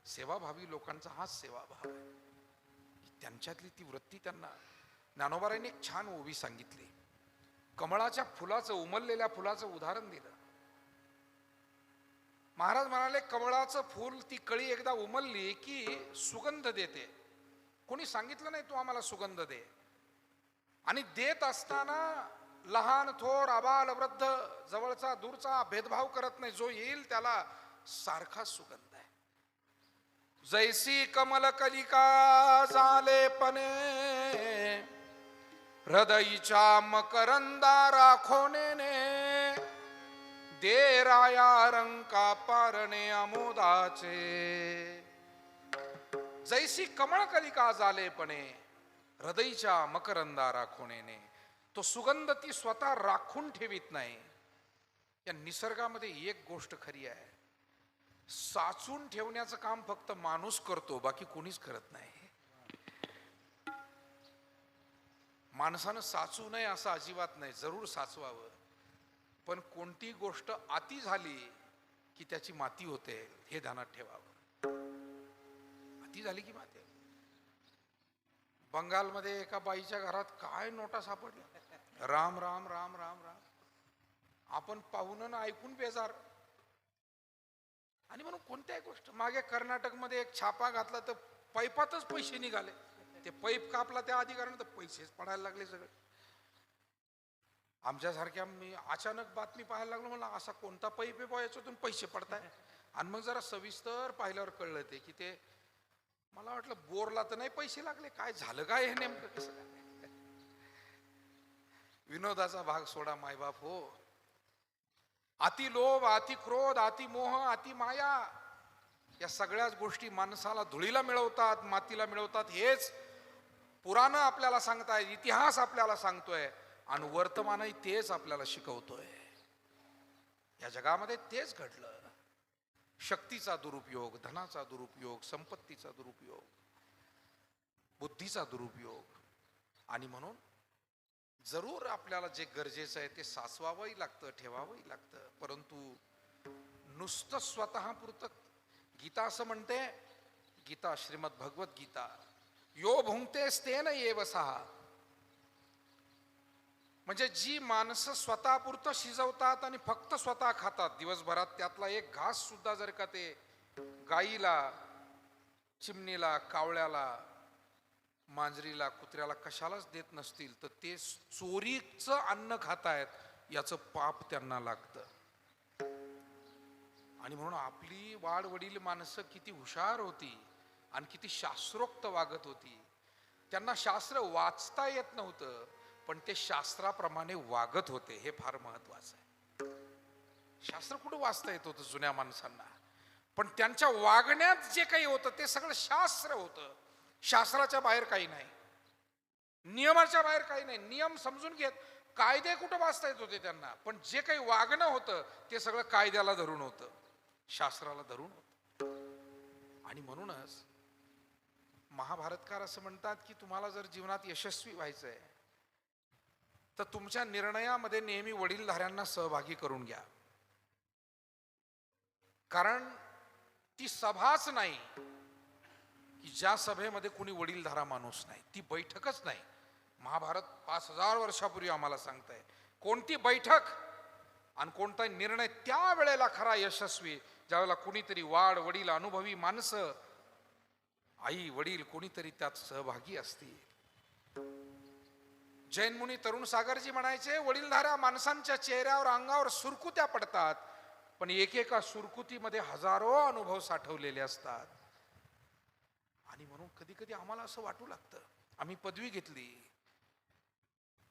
S1: सेवाभावी लोकांचा हाच सेवाभाव आहे. त्यांच्यातली ती वृत्ती त्यांना. ज्ञानोबारांनी एक छान ओवी सांगितली. कमळाच्या फुलाचं, उमललेल्या फुलाचं उदाहरण दिलं. महाराज म्हणाले, कमळाचं फूल, ती कळी एकदा उमलली की सुगंध देते. कोणी सांगितलं नाही तू आम्हाला सुगंध दे. आणि देत असताना लहान थोर, आबाल वृद्ध, जवळचा दूरचा भेदभाव करत नाही. जो येईल त्याला सारखा सुगंध आहे. जैसी कमल कलिका झालेपणे, हृदयीच्या मकरंदा राखोनेने, दे राया रंका पारणे अमोदाचे. जैसी कमळ कलिका झालेपणे, हृदयीच्या मकरंदा राखोनेने. तो सुगंध ती स्वतः राखून ठेवीत नाही. या निसर्गामध्ये एक गोष्ट खरी आहे, साचून ठेवण्याचं काम फक्त माणूस करतो, बाकी कोणीच करत नाही. माणसानं साचू नये असं अजिबात नाही, जरूर साचवावं, पण कोणती गोष्ट अति झाली की त्याची माती होते हे ध्यानात ठेवावं. अति झाली की माती. बंगालमध्ये एका बाईच्या घरात काय नोटा सापडल्या, राम राम राम राम राम. आपण पाहून ना ऐकून बेजार. कोणत्याही गोष्ट, मागे कर्नाटकमध्ये एक छापा घातला तर पैपातच पैसे निघाले. ते पैप कापला त्या अधिकाऱ्यानं तर पैसेच पडायला लागले सगळे. आमच्यासारख्या मी अचानक बातमी पाहायला लागलो, मला असा कोणता पैप आहे बुवा याच्यातून पैसे पडताय. आणि मग जरा सविस्तर पाहिल्यावर कळलं ते की ते, मला वाटलं बोरला तर नाही पैसे लागले, काय झालं काय हे नेमकं कसं काय. विनोदाचा भाग सोडा मायबाप हो. अति लोभ, अति क्रोध, अति मोह, अति माया, या सगळ्याच गोष्टी माणसाला धुळीला मिळवतात, मातीला मिळवतात. हेच पुराण आपल्याला सांगताय, इतिहास आपल्याला सांगतोय आणि वर्तमानही तेच आपल्याला शिकवतोय. या जगामध्ये तेच घडलं. शक्तीचा दुरुपयोग, धनाचा दुरुपयोग, संपत्तीचा दुरुपयोग, बुद्धीचा दुरुपयोग. आणि म्हणून जरूर आपल्याला जे गरजेचं आहे ते साचवावंही लागतं, ठेवावंही लागतं. परंतु नुसतं स्वतः पुरतं, गीता असं म्हणते, गीता श्रीमद भगवत गीता, यो भुंक्ते स्तेन एव सहा. म्हणजे जी माणसं स्वतःपुरतं शिजवतात आणि फक्त स्वतः खातात दिवसभरात, त्यातला एक घास सुद्धा जर का ते गाईला, चिमणीला, कावळ्याला, मांजरीला, कुत्र्याला कशालाच देत नसतील तर ते चोरीचं अन्न खातायत, याचं पाप त्यांना लागतं. आणि म्हणून आपली वाडवडील माणसं किती हुशार होती आणि किती शास्त्रोक्त वागत होती. त्यांना शास्त्र वाचता येत नव्हतं, पण ते शास्त्राप्रमाणे वागत होते. हे फार महत्वाचं आहे. शास्त्र कुठं वाचता येत होतं जुन्या माणसांना, पण त्यांच्या वागण्यात जे काही होतं ते सगळं शास्त्र होतं. शास्त्राच्या बाहेर काही नाही, नियमाच्या बाहेर काही नाही. नियम समजून घेत, कायदे कुठं वाचता येत होते त्यांना, पण जे काही वागणं होतं ते सगळं कायद्याला धरून होतं, शास्त्राला धरून होतं. आणि म्हणूनच महाभारतकार असं म्हणतात की तुम्हाला जर जीवनात यशस्वी व्हायचंय तर तुमच्या निर्णयामध्ये नेहमी वडीलधाऱ्यांना सहभागी करून घ्या. कारण ती सभाच नाही की ज्या सभेमध्ये कुणी वडीलधारा माणूस नाही, ती बैठकच नाही. महाभारत 5000 वर्षापूर्वी आम्हाला सांगताय कोणती बैठक आणि कोणता निर्णय त्या वेळेला खरा यशस्वी, ज्यावेळेला कुणीतरी वाड वडील, अनुभवी माणसं, आई वडील कोणीतरी त्यात सहभागी असतील. जैन मुनी तरुण सागरजी म्हणायचे, वडीलधाऱ्या माणसांच्या चेहऱ्यावर, अंगावर सुरकुत्या पडतात, पण एकेका सुरकुतीमध्ये हजारो अनुभव साठवलेले असतात. आणि म्हणून कधी कधी आम्हाला असं वाटू लागतं, आम्ही पदवी घेतली,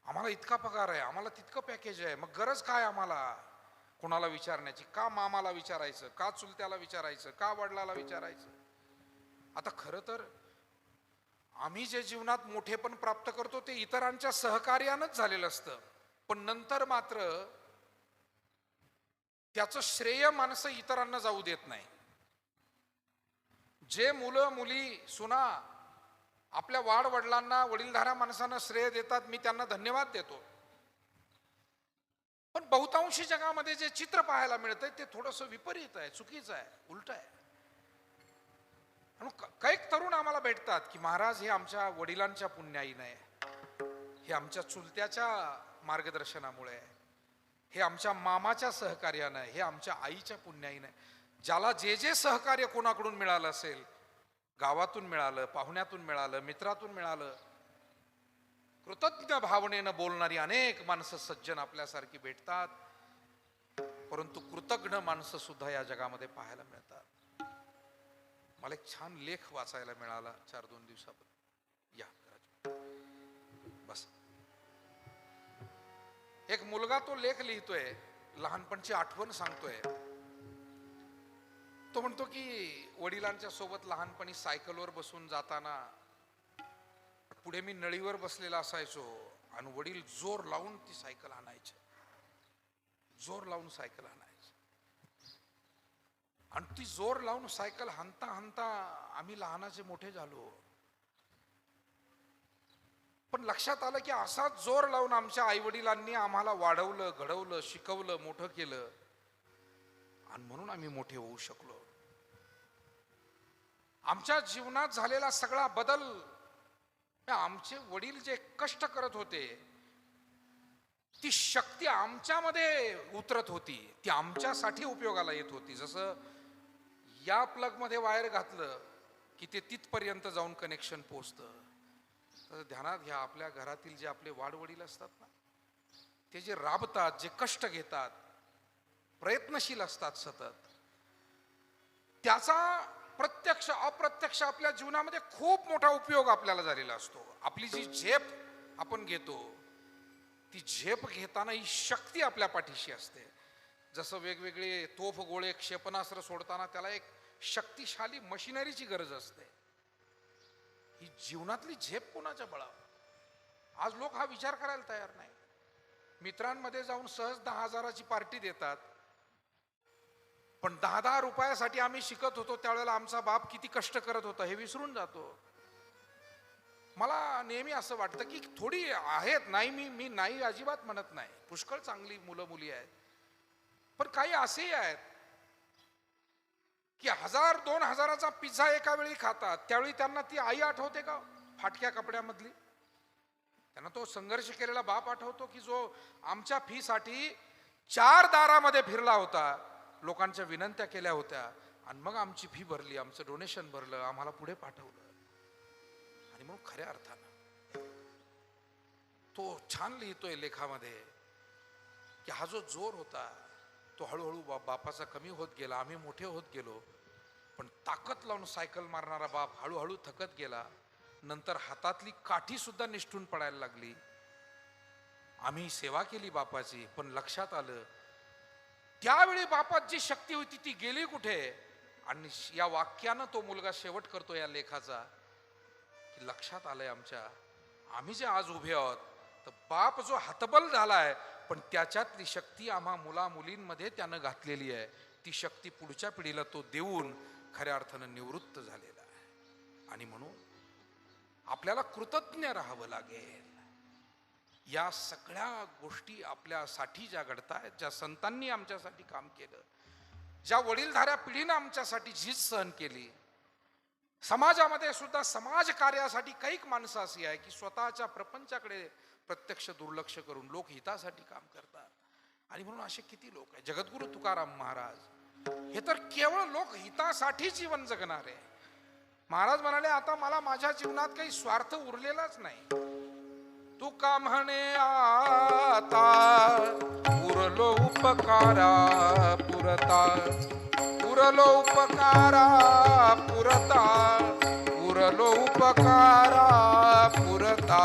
S1: आम्हाला इतका पगार आहे, आम्हाला तितकं पॅकेज आहे, मग गरज काय आम्हाला कोणाला विचारण्याची? का मामाला विचारायचं, का चुलत्याला विचारायचं, का वडिलाला विचारायचं? आता खरं तर आम्ही जे जीवनात मोठेपण प्राप्त करतो ते इतरांच्या सहकार्यानंच झालेलं असतं, पण नंतर मात्र त्याचं श्रेय माणसं इतरांना जाऊ देत नाही. जे मुलं मुली सुना आपल्या वाडवडिलांना, वडीलधाऱ्या माणसांना श्रेय देतात, मी त्यांना धन्यवाद देतो. पण बहुतांशी जगामध्ये जे चित्र पाहायला मिळतंय ते थोडंसं विपरीत आहे, चुकीचं आहे, उलट आहे. काही तरुण आम्हाला भेटतात की महाराज हे आमच्या वडिलांच्या पुण्याईनं आहे, हे आमच्या चुलत्याच्या मार्गदर्शनामुळे आहे, हे आमच्या मामाच्या सहकार्यानं, हे आमच्या आईच्या पुण्याईनं आहे. ज्याला जे जे सहकार्य कोणाकडून मिळालं असेल, गावातून मिळालं, पाहुण्यातून मिळालं, मित्रातून मिळालं, कृतज्ञ भावनेनं बोलणारी अनेक माणसं सज्जन आपल्यासारखी भेटतात. परंतु कृतज्ञ माणसं सुद्धा या जगामध्ये पाहायला मिळतात. मला एक छान लेख वाचायला मिळाला 4-2 दिवसापूर्वी. या बस. एक मुलगा तो लेख लिहितोय, लहानपणची आठवण सांगतोय. तो म्हणतो की वडिलांच्या सोबत लहानपणी सायकलवर बसून जाताना पुढे मी नळीवर बसलेला असायचो आणि वडील जोर लावून ती सायकल आणायचे, जोर लावून सायकल आणायचे. आणि ती जोर लावून सायकल हाणता हाणता आम्ही लहानाचे मोठे झालो. पण लक्षात आलं की असाच जोर लावून आमच्या आई वडिलांनी आम्हाला वाढवलं, घडवलं, शिकवलं, मोठं केलं आणि म्हणून आम्ही मोठे होऊ शकलो. आमच्या जीवनात झालेला सगळा बदल, आमचे वडील जे कष्ट करत होते ती शक्ती आमच्यामध्ये उतरत होती, ती आमच्यासाठी उपयोगाला येत होती. जसं या प्लग मध्ये वायर घातलं की ते तिथपर्यंत जाऊन कनेक्शन पोचतं. तर ध्यानात घ्या, आपल्या घरातील जे आपले वाडवडील असतात ना, ते जे राबतात, जे कष्ट घेतात, प्रयत्नशील असतात सतत, त्याचा प्रत्यक्ष अप्रत्यक्ष आपल्या जीवनामध्ये खूप मोठा उपयोग आपल्याला झालेला असतो. आपली जी झेप आपण घेतो, ती झेप घेताना ही शक्ती आपल्या पाठीशी असते. जसं वेगवेगळे तोफ गोळे क्षेपणास्त्र सोडताना त्याला एक शक्तिशाली मशिनरीची गरज असते. ही जीवनातली झेप कोणाच्या बळावर? आज लोक हा विचार करायला तयार नाही. मित्रांमध्ये जाऊन सहज 10,000ची पार्टी देतात, पण 10-10 रुपयासाठी आम्ही शिकत होतो त्यावेळेला आमचा बाप किती कष्ट करत होता हे विसरून जातो. मला नेहमी असं वाटतं की थोडी आहेत, नाही मी नाही अजिबात म्हणत नाही, पुष्कळ चांगली मुलं मुली आहेत, पण काही असेही आहेत की 1,000-2,000चा पिझ्झा एका वेळी खातात. त्यावेळी त्यांना ती आई आठवते का फाटक्या कपड्यामधली? त्यांना तो संघर्ष केलेला बाप आठवतो की जो आमच्या फीसाठी 4 दारामध्ये फिरला होता, लोकांच्या विनंत्या केल्या होत्या आणि मग आमची फी भरली, आमचं डोनेशन भरलं, आम्हाला पुढे पाठवलं. आणि मग खऱ्या अर्थानं तो छान लिहितोय लेखामध्ये की हा जो जोर होता तो हळूहळू बापाचा कमी होत गेला, आम्ही मोठे होत गेलो, पण ताकद लावून सायकल मारणारा बाप हळूहळू थकत गेला. नंतर हातातली काठी सुद्धा निष्ठून पडायला लागली. आम्ही सेवा केली बापाची, पण लक्षात आलं त्यावेळी बापात जी शक्ती होती ती गेली कुठे. आणि या वाक्यानं तो मुलगा शेवट करतो या लेखाचा की लक्षात आलंय आमच्या, आम्ही जे आज उभे आहोत तर बाप जो हतबल झालाय, पण त्याच्यातली शक्ती आम्हा मुला मुलींमध्ये त्यानं घातलेली आहे. ती शक्ती पुढच्या पिढीला तो देऊन खऱ्या अर्थानं निवृत्त झालेला आहे. आणि म्हणून आपल्याला कृतज्ञ राहावं लागेल. या सगळ्या गोष्टी आपल्यासाठी ज्या घडतायत, ज्या संतांनी आमच्यासाठी काम केलं, ज्या वडीलधाऱ्या पिढीनं आमच्यासाठी झीज सहन केली, समाजामध्ये सुद्धा समाज कार्यासाठी काही माणसं अशी आहे की स्वतःच्या प्रपंचाकडे प्रत्यक्ष दुर्लक्ष करून लोक हितासाठी काम करतात. आणि म्हणून असे किती लोक आहेत. जगद्गुरु तुकाराम महाराज हे तर केवळ लोक हितासाठी जीवन जगणारे. महाराज म्हणाले, आता मला माझ्या जीवनात काही स्वार्थ उरलेलाच नाही. तुका म्हणे आता उरलो उपकारा पुरता, उरलो उपकारा पुरता, उरलो उपकारा पुरता.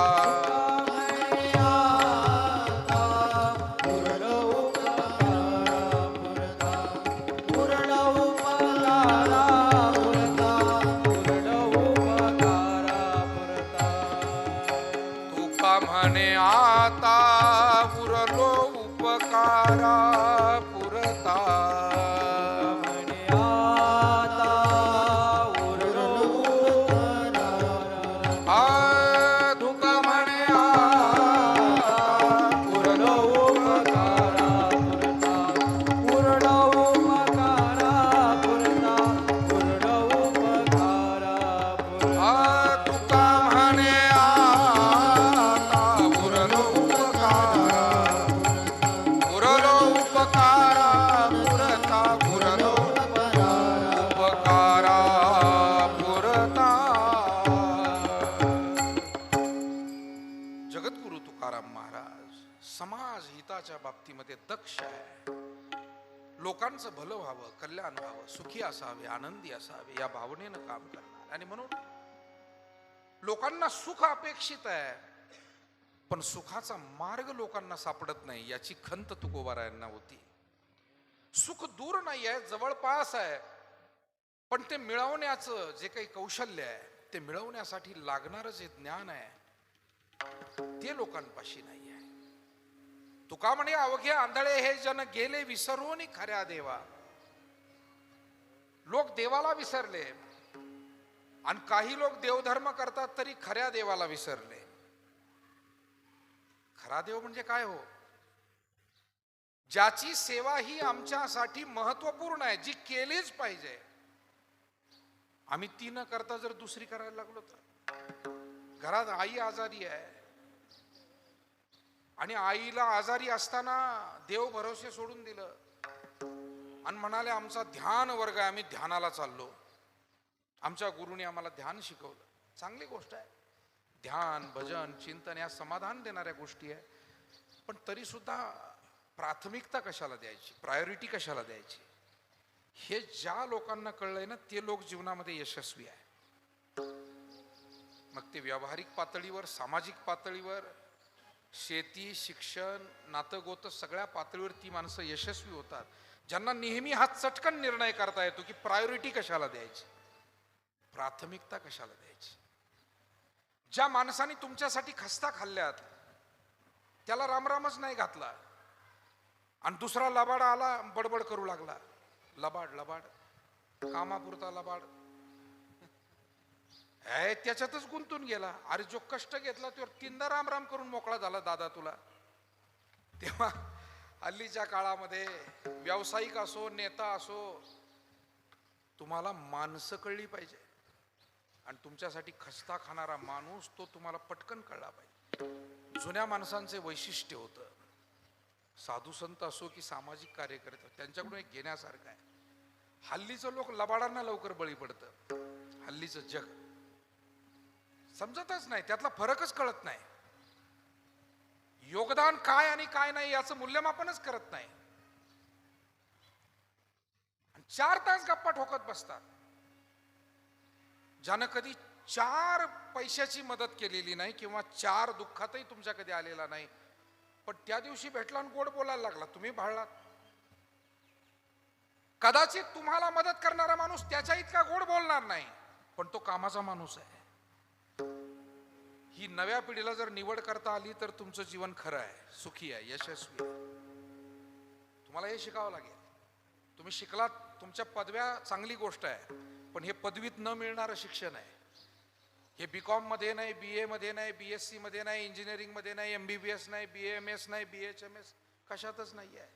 S1: म्हणे आता उरलो उपकारा पुरता,
S3: म्हणे आता उरलो
S1: आ तुका म्हणे आता
S3: उरलो उपकारा पुरता, उरलो उपकारा पुरता, उरलो उपकारा पुरता.
S1: आ तुका म्हणे समाज हिताच्या बाबतीमध्ये दक्ष आहे. लोकांचं भलं व्हावं, कल्याण व्हावं, सुखी असावे, आनंदी असावे या भावनेनं काम करणार. आणि म्हणून लोकांना सुख अपेक्षित आहे, पण सुखाचा मार्ग लोकांना सापडत नाही याची खंत तुकोबारायांना होती. सुख दूर नाही आहे, जवळपास आहे, पण ते मिळवण्याचं जे काही कौशल्य आहे, ते मिळवण्यासाठी लागणारं जे ज्ञान आहे ते लोकांपाशी नाही आहे. तुका म्हणे अवघे आंधळे हे जन गेले विसरून खऱ्या देवा. लोक देवाला विसरले आणि काही लोक देवधर्म करतात तरी खऱ्या देवाला विसरले. खरा देव म्हणजे काय हो? ज्याची सेवा ही आमच्यासाठी महत्वपूर्ण आहे, जी केलीच पाहिजे. आम्ही ती न करता जर दुसरी करायला लागलो तर, घरात आई आजारी आहे आणि आईला आजारी असताना देव भरोसे सोडून दिलं आणि म्हणाले आमचा ध्यान वर्ग आहे, आम्ही ध्यानाला चाललो. आमच्या गुरुने आम्हाला ध्यान शिकवलं. चांगली गोष्ट आहे. ध्यान, भजन, चिंतन या समाधान देणाऱ्या गोष्टी आहे. पण तरी सुद्धा प्राथमिकता कशाला द्यायची, प्रायोरिटी कशाला द्यायची, हे ज्या लोकांना कळलंय ना ते लोक जीवनामध्ये यशस्वी आहे. मग ते व्यावहारिक पातळीवर, सामाजिक पातळीवर, शेती, शिक्षण, नातगोत सगळ्या पातळीवर ती माणसं यशस्वी होतात ज्यांना नेहमी हा चटकन निर्णय करता येतो की प्रायोरिटी कशाला द्यायची, प्राथमिकता कशाला द्यायची. ज्या माणसाने तुमच्यासाठी खस्ता खाल्ल्यात त्याला रामरामच नाही घातला आणि दुसरा लबाड आला, बडबड करू लागला. लबाड लबाड, कामापुरता लबाड, त्याच्यातच गुंतून गेला. अरे जो कष्ट घेतला त्यावर तीनदा राम करून मोकळा झाला दादा तुला. तेव्हा हल्लीच्या काळामध्ये व्यावसायिक असो, नेता असो, तुम्हाला माणसं कळली पाहिजे आणि तुमच्यासाठी खस्ता खाणारा माणूस तो तुम्हाला पटकन कळला पाहिजे. जुन्या माणसांचे वैशिष्ट्य होतं, साधू संत असो की सामाजिक कार्यकर्ते, त्यांच्याकडून एक घेण्यासारखं आहे. हल्लीचं लोक लबाडांना लवकर बळी पडतं. हल्लीचं जग समजतच नाही, त्यातला फरकच कळत नाही. योगदान काय आणि काय नाही याचं मूल्यमापनच करत नाही. 4 तास गप्पा ठोकत बसतात. ज्यानं कधी 4 पैशाची मदत केलेली नाही किंवा 4 दुःखातही तुमच्या कधी आलेला नाही, पण त्या दिवशी भेटला आणि गोड बोलायला लागला, तुम्ही भाळलात. कदाचित तुम्हाला मदत करणारा माणूस त्याच्या इतका गोड बोलणार नाही, पण तो कामाचा माणूस आहे. ही नव्या पिढीला जर निवड करता आली तर तुमचं जीवन खरं आहे, सुखी आहे, यशस्वी आहे. तुम्हाला हे शिकावं लागेल. तुम्ही शिकलात, तुमच्या पदव्या चांगली गोष्ट आहे, पण हे पदवीत न मिळणारं शिक्षण आहे. हे BCom मध्ये नाही, BA मध्ये नाही, BSc मध्ये नाही, इंजिनिअरिंग मध्ये नाही, MBBS नाही, BAMS नाही, BHMS कशातच नाही आहे.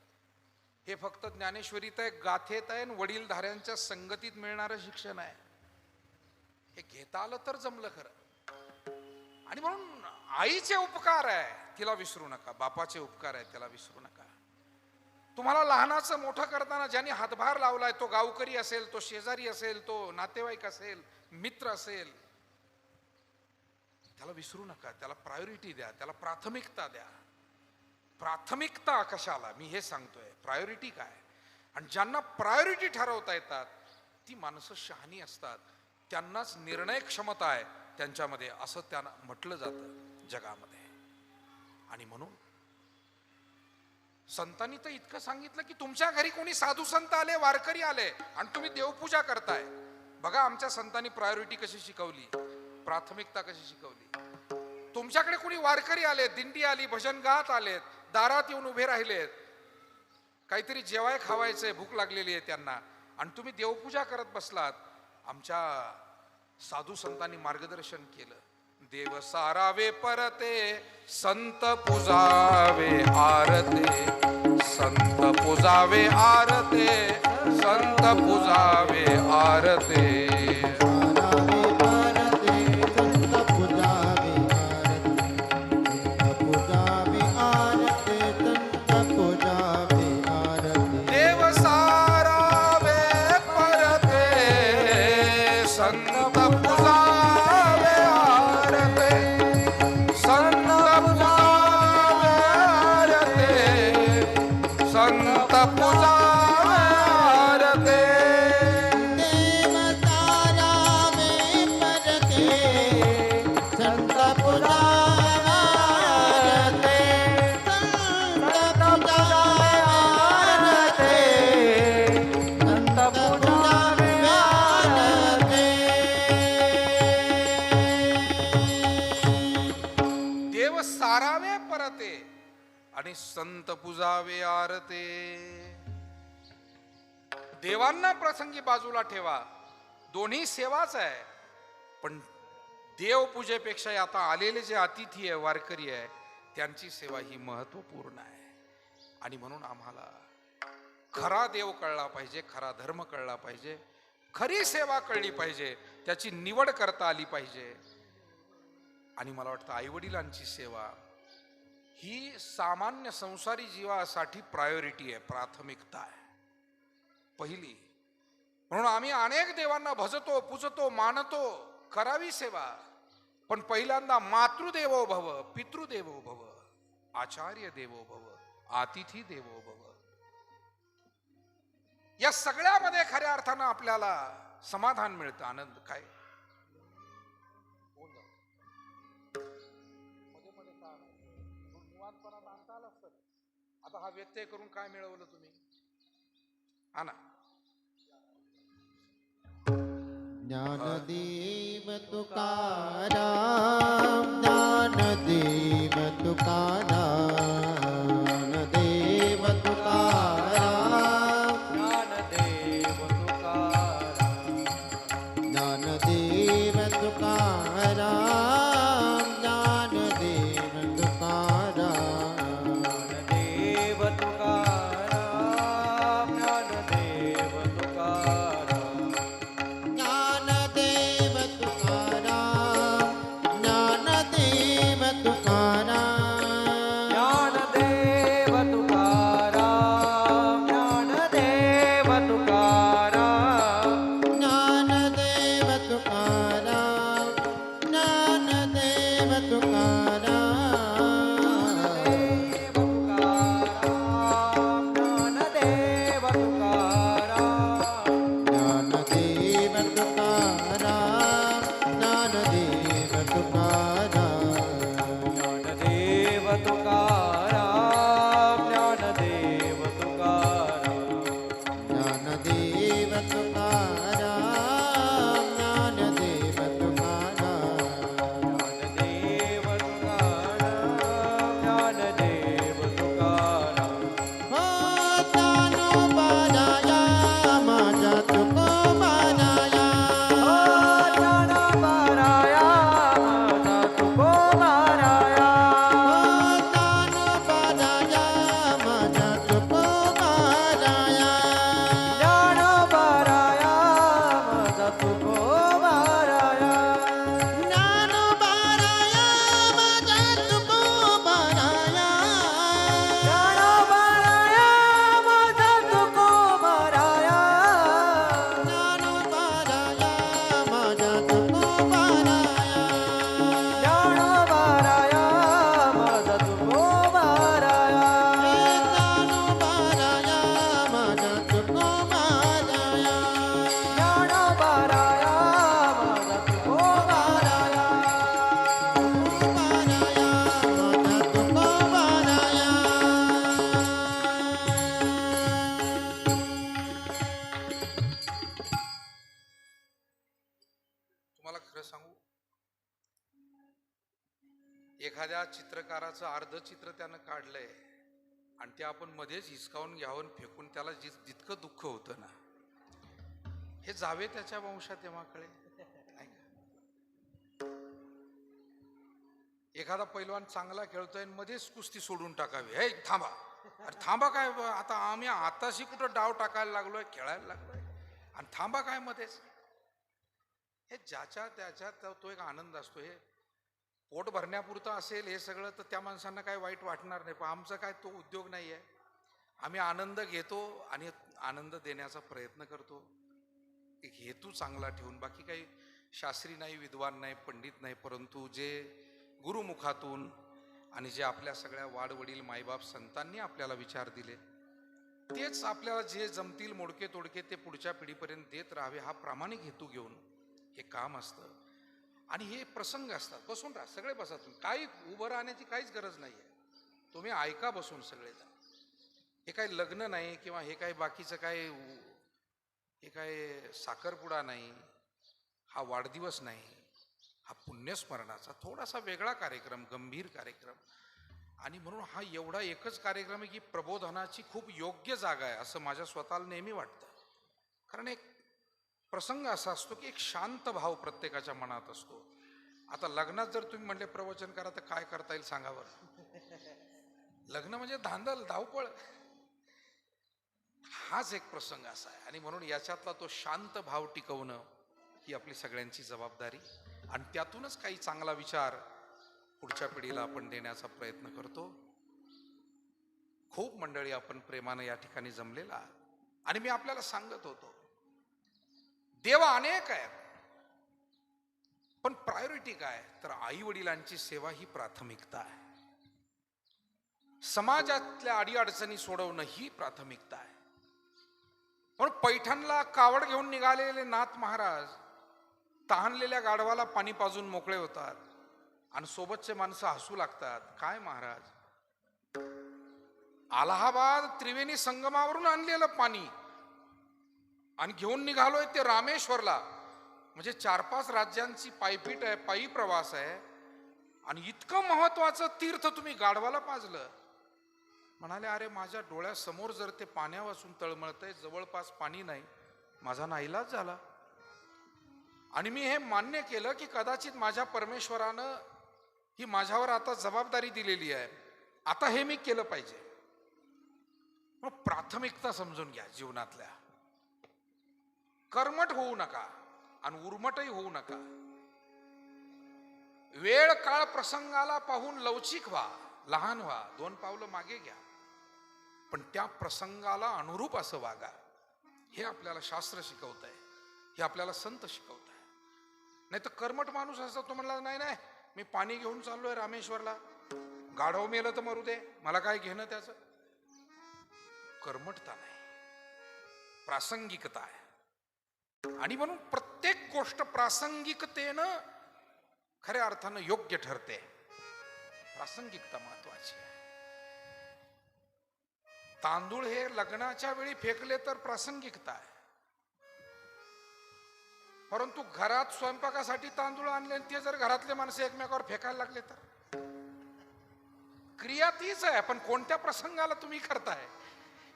S1: हे फक्त ज्ञानेश्वरीत आहे, गाथेत आहे आणि वडीलधाऱ्यांच्या संगतीत मिळणारं शिक्षण आहे. हे घेता आलं तर जमलं खरं. आणि म्हणून आईचे उपकार आहे तिला विसरू नका, बापाचे उपकार आहे त्याला विसरू नका. तुम्हाला लहानाचं मोठं करताना ज्यांनी हातभार लावलाय, तो गावकरी असेल, तो शेजारी असेल, तो नातेवाईक असेल, मित्र असेल, त्याला विसरू नका. त्याला प्रायोरिटी द्या, त्याला प्राथमिकता द्या. प्राथमिकता कशाला मी हे सांगतोय, प्रायोरिटी काय. आणि ज्यांना प्रायोरिटी ठरवता येतात ती माणसं शहाणी असतात, त्यांनाच निर्णय क्षमता आहे त्यांच्यामध्ये, असं त्यांना म्हटलं जातं जगामध्ये. आणि म्हणून संतांनी तर इतकं सांगितलं की तुमच्या घरी कोणी साधू संत आले, वारकरी आले आणि तुम्ही देवपूजा करताय, बघा आमच्या संतांनी प्रायोरिटी कशी शिकवली, प्राथमिकता कशी शिकवली. तुमच्याकडे कोणी वारकरी आले, दिंडी आली, भजन गात आलेत, दारात येऊन उभे राहिलेत, काहीतरी जेवाय खावायचंय, भूक लागलेली आहे त्यांना, आणि तुम्ही देवपूजा करत बसलात. आमच्या साधू संतांनी मार्गदर्शन केलं. देव सारावे परते, संत पुजावे आरते, संत पुजावे आरते, संत पुजावे आरते. आणि संत पुजावे आरते. देवांना प्रसंगी बाजूला ठेवा, दोन्ही सेवाच आहे, पण देवपूजेपेक्षा आता आलेले जे अतिथी आहे, वारकरी आहे, त्यांची सेवा ही महत्वपूर्ण आहे. आणि म्हणून आम्हाला खरा देव कळला पाहिजे, खरा धर्म कळला पाहिजे, खरी सेवा कळली पाहिजे, त्याची निवड करता आली पाहिजे. आणि मला वाटतं आईवडिलांची सेवा ही सामान्य संसारी जीवासाठी प्रायोरिटी आहे, प्राथमिकता आहे. पहिली. म्हणून आम्ही अनेक देवांना भजतो, पूजतो, मानतो, करावी सेवा. पण पहिल्यांदा मातृदेवो भव, पितृदेवो भव, आचार्य देवो भव, अतिथी देवो भव. या सगळ्यामध्ये खऱ्या अर्थानं आपल्याला समाधान मिळतं, आनंद. काय आता हा व्यत्यय करून काय मिळवलं तुम्ही? हा ना.
S2: ज्ञानदेव तुकाराम, ज्ञानदेव तुकाराम, ज्ञानदेव तुकाराम,
S3: ज्ञानदेव तुकाराम,
S2: ज्ञानदेव तुकाराम, ज्ञानदेव तुकाराम,
S3: ज्ञानदेव तुकाराम, ज्ञानदेव तुकाराम,
S2: ज्ञानदेव तुकाराम, ज्ञानदेव तुकाराम,
S3: ज्ञानदेव तुकाराम, ज्ञानदेव तुकाराम,
S2: ज्ञानदेव तुकाराम, ज्ञानदेव
S1: एखाद्या चित्रकाराचं अर्ध चित्र त्यानं काढलंय आणि ते आपण मध्येच हिसकावून घ्यावून फेकून त्याला जितकं दुःख होतं ना, हे जावे त्याच्या वंशात तेव्हा कळे. एखादा पैलवान चांगला खेळतोय मध्येच कुस्ती सोडून टाकावी, हे थांबा, अरे थांबा काय, आता आम्ही आताशी कुठं डाव टाकायला लागलोय, खेळायला लागलोय, आणि थांबा काय मध्येच. हे ज्याच्या त्याच्यात तो एक आनंद असतो. हे पोट भरण्यापुरतं असेल हे सगळं तर त्या माणसांना काय वाईट वाटणार नाही, पण आमचा काय तो उद्योग नाही आहे. आम्ही आनंद घेतो आणि आनंद देण्याचा प्रयत्न करतो, एक हेतू चांगला ठेवून. बाकी काही शास्त्री नाही, विद्वान नाही, पंडित नाही, परंतु जे गुरुमुखातून आणि जे आपल्या सगळ्या वाडवडील मायबाप संतांनी आपल्याला विचार दिले तेच आपल्याला जे जमतील मोडके तोडके ते पुढच्या पिढीपर्यंत देत राहावे, हा प्रामाणिक हेतू घेऊन हे काम असतं. आणि हे प्रसंग असतात. बसून राहा, सगळे बसा, तुम्ही काही उभं राहण्याची काहीच गरज नाही आहे, तुम्ही ऐका बसून सगळेजण. हे काही लग्न नाही किंवा हे काही बाकीचं काय, हे काय साखरपुडा नाही, हा वाढदिवस नाही, हा पुण्यस्मरणाचा थोडासा वेगळा कार्यक्रम, गंभीर कार्यक्रम. आणि म्हणून हा एवढा एकच कार्यक्रम आहे की प्रबोधनाची खूप योग्य जागा आहे असं माझ्या स्वतःला नेहमी वाटतं. कारण एक प्रसंग असा असतो की एक शांत भाव प्रत्येकाच्या मनात असतो. आता लग्नात जर तुम्ही म्हणले प्रवचन करा तर काय करता येईल सांगा बरं. लग्न म्हणजे धांदल, धावपळ, हाच एक प्रसंग असा आहे. आणि म्हणून याच्यातला तो शांत भाव टिकवणं ही आपली सगळ्यांची जबाबदारी. आणि त्यातूनच काही चांगला विचार पुढच्या पिढीला आपण देण्याचा प्रयत्न करतो. खूप मंडळी आपण प्रेमानं या ठिकाणी जमलेला. आणि मी आपल्याला सांगत होतो, देव अनेक आहेत, पण प्रायोरिटी काय, तर आई वडिलांची सेवा ही प्राथमिकता आहे. समाजातल्या अडीअडचणी सोडवणं ही प्राथमिकता आहे. म्हणून पैठणला कावड घेऊन निघालेले नाथ महाराज तहानलेल्या गाढवाला पाणी पाजून मोकळे होतात आणि सोबतचे माणसं हसू लागतात. काय महाराज, अलाहाबाद त्रिवेणी संगमावरून आणलेलं पाणी आणि घेऊन निघालोय ते रामेश्वरला, म्हणजे 4-5 राज्यांची पायपीट आहे, पायी प्रवास आहे, आणि इतकं महत्वाचं तीर्थ तुम्ही गाढवाला पाजलं. म्हणाले, अरे माझ्या डोळ्यासमोर जर ते पाण्यावाचून तळमळतंय, जवळपास पाणी नाही, माझा नाईलाज झाला. आणि मी हे मान्य केलं की कदाचित माझ्या परमेश्वरानं ही माझ्यावर आता जबाबदारी दिलेली आहे, आता हे मी केलं पाहिजे. मग प्राथमिकता समजून घ्या जीवनातल्या. कर्मठ होऊ नका आणि उर्मटही होऊ नका. वेळ काळ प्रसंगाला पाहून लवचिक व्हा, लहान व्हा, 2 पावलं मागे घ्या, पण त्या प्रसंगाला अनुरूप असं वागा. हे आपल्याला शास्त्र शिकवत आहे, हे आपल्याला संत शिकवत आहे. नाही तर कर्मठ माणूस असतो, तो म्हणला नाही नाही मी पाणी घेऊन चाललोय रामेश्वरला, गाढव मेलं तर मरू दे, मला काय घेणं त्याचं. कर्मठता नाही, प्रासंगिकता आहे. आणि म्हणून प्रत्येक गोष्ट प्रासंगिकतेनं खऱ्या अर्थानं योग्य ठरते. प्रासंगिकता महत्वाची आहे. तांदूळ हे लग्नाच्या वेळी फेकले तर प्रासंगिकता आहे, परंतु घरात स्वयंपाकासाठी तांदूळ आणले ते जर घरातले माणसं एकमेकावर फेकायला लागले तर क्रिया तीच आहे, पण कोणत्या प्रसंगाला तुम्ही करताय.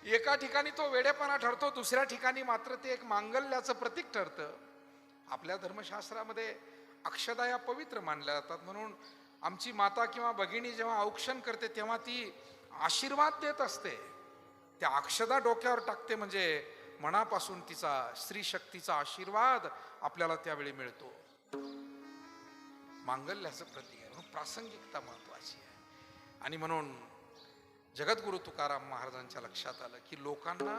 S1: एका ठिकाणी तो वेडेपणा ठरतो, दुसऱ्या ठिकाणी मात्र ते एक मांगल्याचं प्रतीक ठरतं. आपल्या धर्मशास्त्रामध्ये अक्षदा या पवित्र मानल्या जातात. म्हणून आमची माता किंवा भगिनी जेव्हा औक्षण करते तेव्हा ती आशीर्वाद देत असते. त्या अक्षदा डोक्यावर टाकते म्हणजे मनापासून तिचा स्त्री शक्तीचा आशीर्वाद आपल्याला त्यावेळी मिळतो. मांगल्याचं प्रतीक आहे. म्हणून प्रासंगिकता महत्वाची आहे. आणि म्हणून जगद्गुरु तुकाराम महाराजांच्या लक्षात आलं की लोकांना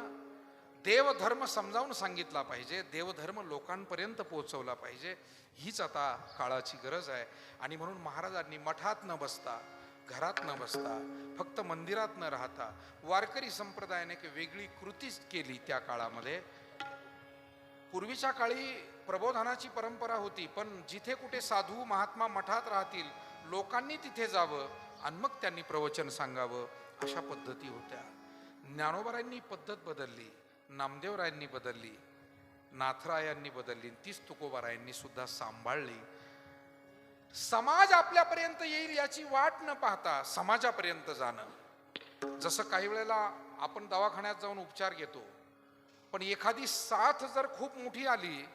S1: देवधर्म समजावून सांगितला पाहिजे, देवधर्म लोकांपर्यंत पोहोचवला पाहिजे. हीच आता काळाची गरज आहे. आणि म्हणून महाराजांनी मठात न बसता, घरात न बसता, फक्त मंदिरात न राहता वारकरी संप्रदायाने एक वेगळी कृती केली. त्या काळामध्ये पूर्वीच्या काळी प्रबोधनाची परंपरा होती, पण जिथे कुठे साधू महात्मा मठात राहतील लोकांनी तिथे जावं आणि मग त्यांनी प्रवचन सांगावं, अशा पद्धती होत्या. ज्ञानोबारायांनी पद्धत बदलली, नामदेवरायांनी बदलली, नाथरायांनी बदलली, तीच तुकोबारायांनी सुद्धा सांभाळली. समाज आपल्यापर्यंत येईल याची वाट न पाहता समाजापर्यंत जाणं. जसं काही वेळेला आपण दवाखान्यात जाऊन उपचार घेतो, पण एखादी साथ जर खूप मोठी आली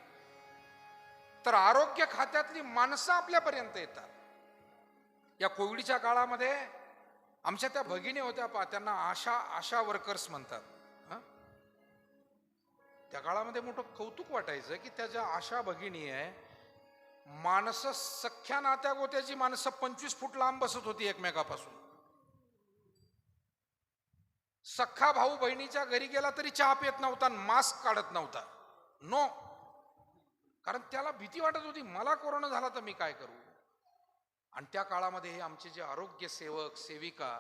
S1: तर आरोग्य खात्यातली माणसं आपल्यापर्यंत येतात. या कोविडच्या काळामध्ये आमच्या त्या भगिनी होत्या पहा, त्यांना आशा वर्कर्स म्हणतात. त्या काळामध्ये मोठं कौतुक वाटायचं की त्या ज्या आशा भगिनी आहे, माणसं सख्या नात्या गोत्याची माणसं 25 फूट लांब बसत होती एकमेकापासून. सख्खा भाऊ बहिणीच्या घरी गेला तरी चहा पित नव्हता, मास्क काढत नव्हता. नो, कारण त्याला भीती वाटत होती, मला कोरोना झाला तर मी काय करू. आणि त्या काळामध्ये हे आमचे जे आरोग्य सेवक सेविका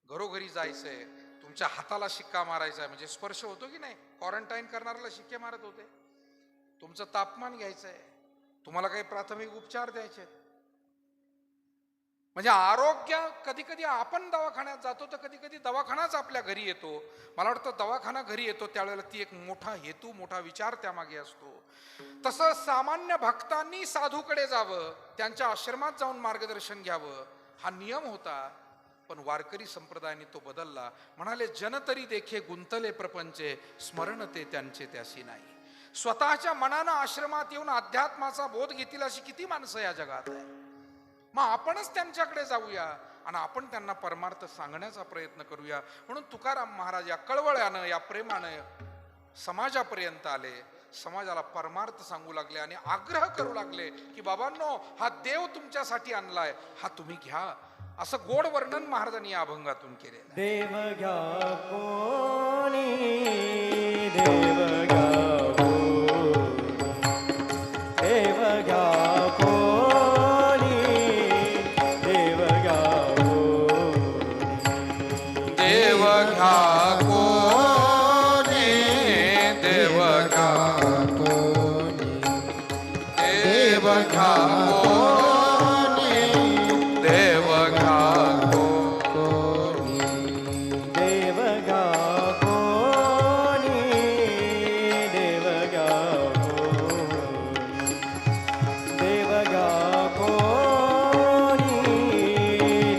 S1: घरोघरी जायचंय, तुमच्या हाताला शिक्का मारायचा आहे, म्हणजे स्पर्श होतो की नाही, क्वारंटाईन करणाऱ्याला शिक्के मारत होते. तुमचं तापमान घ्यायचंय, तुम्हाला काही प्राथमिक उपचार द्यायचे. म्हणजे आरोग्य, कधी कधी आपण दवाखान्यात जातो तर कधी कधी दवाखानाच आपल्या घरी येतो. मला वाटतं दवाखाना घरी येतो त्यावेळेला ती एक मोठा हेतू, मोठा विचार त्यामागे असतो. तसं सामान्य भक्तांनी साधूकडे जावं, त्यांच्या आश्रमात जाऊन मार्गदर्शन घ्यावं, हा नियम होता. पण वारकरी संप्रदायाने तो बदलला. म्हणाले, जन तरी देखे गुंतले प्रपंचे, स्मरण ते त्यांचे त्याशी नाही. स्वतःच्या मनानं आश्रमात येऊन अध्यात्माचा बोध घेतील अशी किती माणसं या जगात आहे. मग आपणच त्यांच्याकडे जाऊया आणि आपण त्यांना परमार्थ सांगण्याचा प्रयत्न करूया. म्हणून तुकाराम महाराज या कळवळ्यानं, या प्रेमानं समाजापर्यंत आले, समाजाला परमार्थ सांगू लागले आणि आग्रह करू लागले की बाबांनो, हा देव तुमच्यासाठी आणलाय, हा तुम्ही घ्या. असं गोड वर्णन महाराजांनी या अभंगातून केले.
S3: देव घ्या कोणी देव घ्या कोणी देव घ्या
S1: देव घ्या कोणी देव घ्या देव घ्या कोणी देव घ्या
S3: देव घ्या कोणी देव घ्या देव घ्या कोणी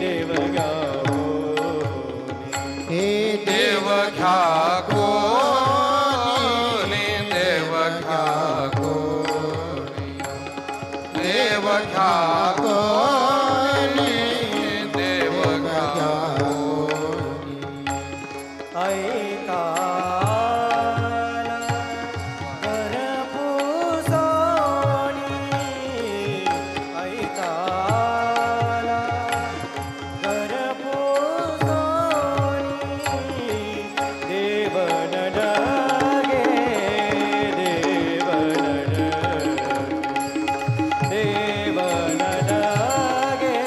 S3: देव घ्या
S2: हे
S1: देव घ्या कोणी देव घ्या देव घ्या कोणी देव घ्या
S3: ऐकाला घरपुसोनी ऐकाला घरपुसोनी देवन डगे देवन देवन डगे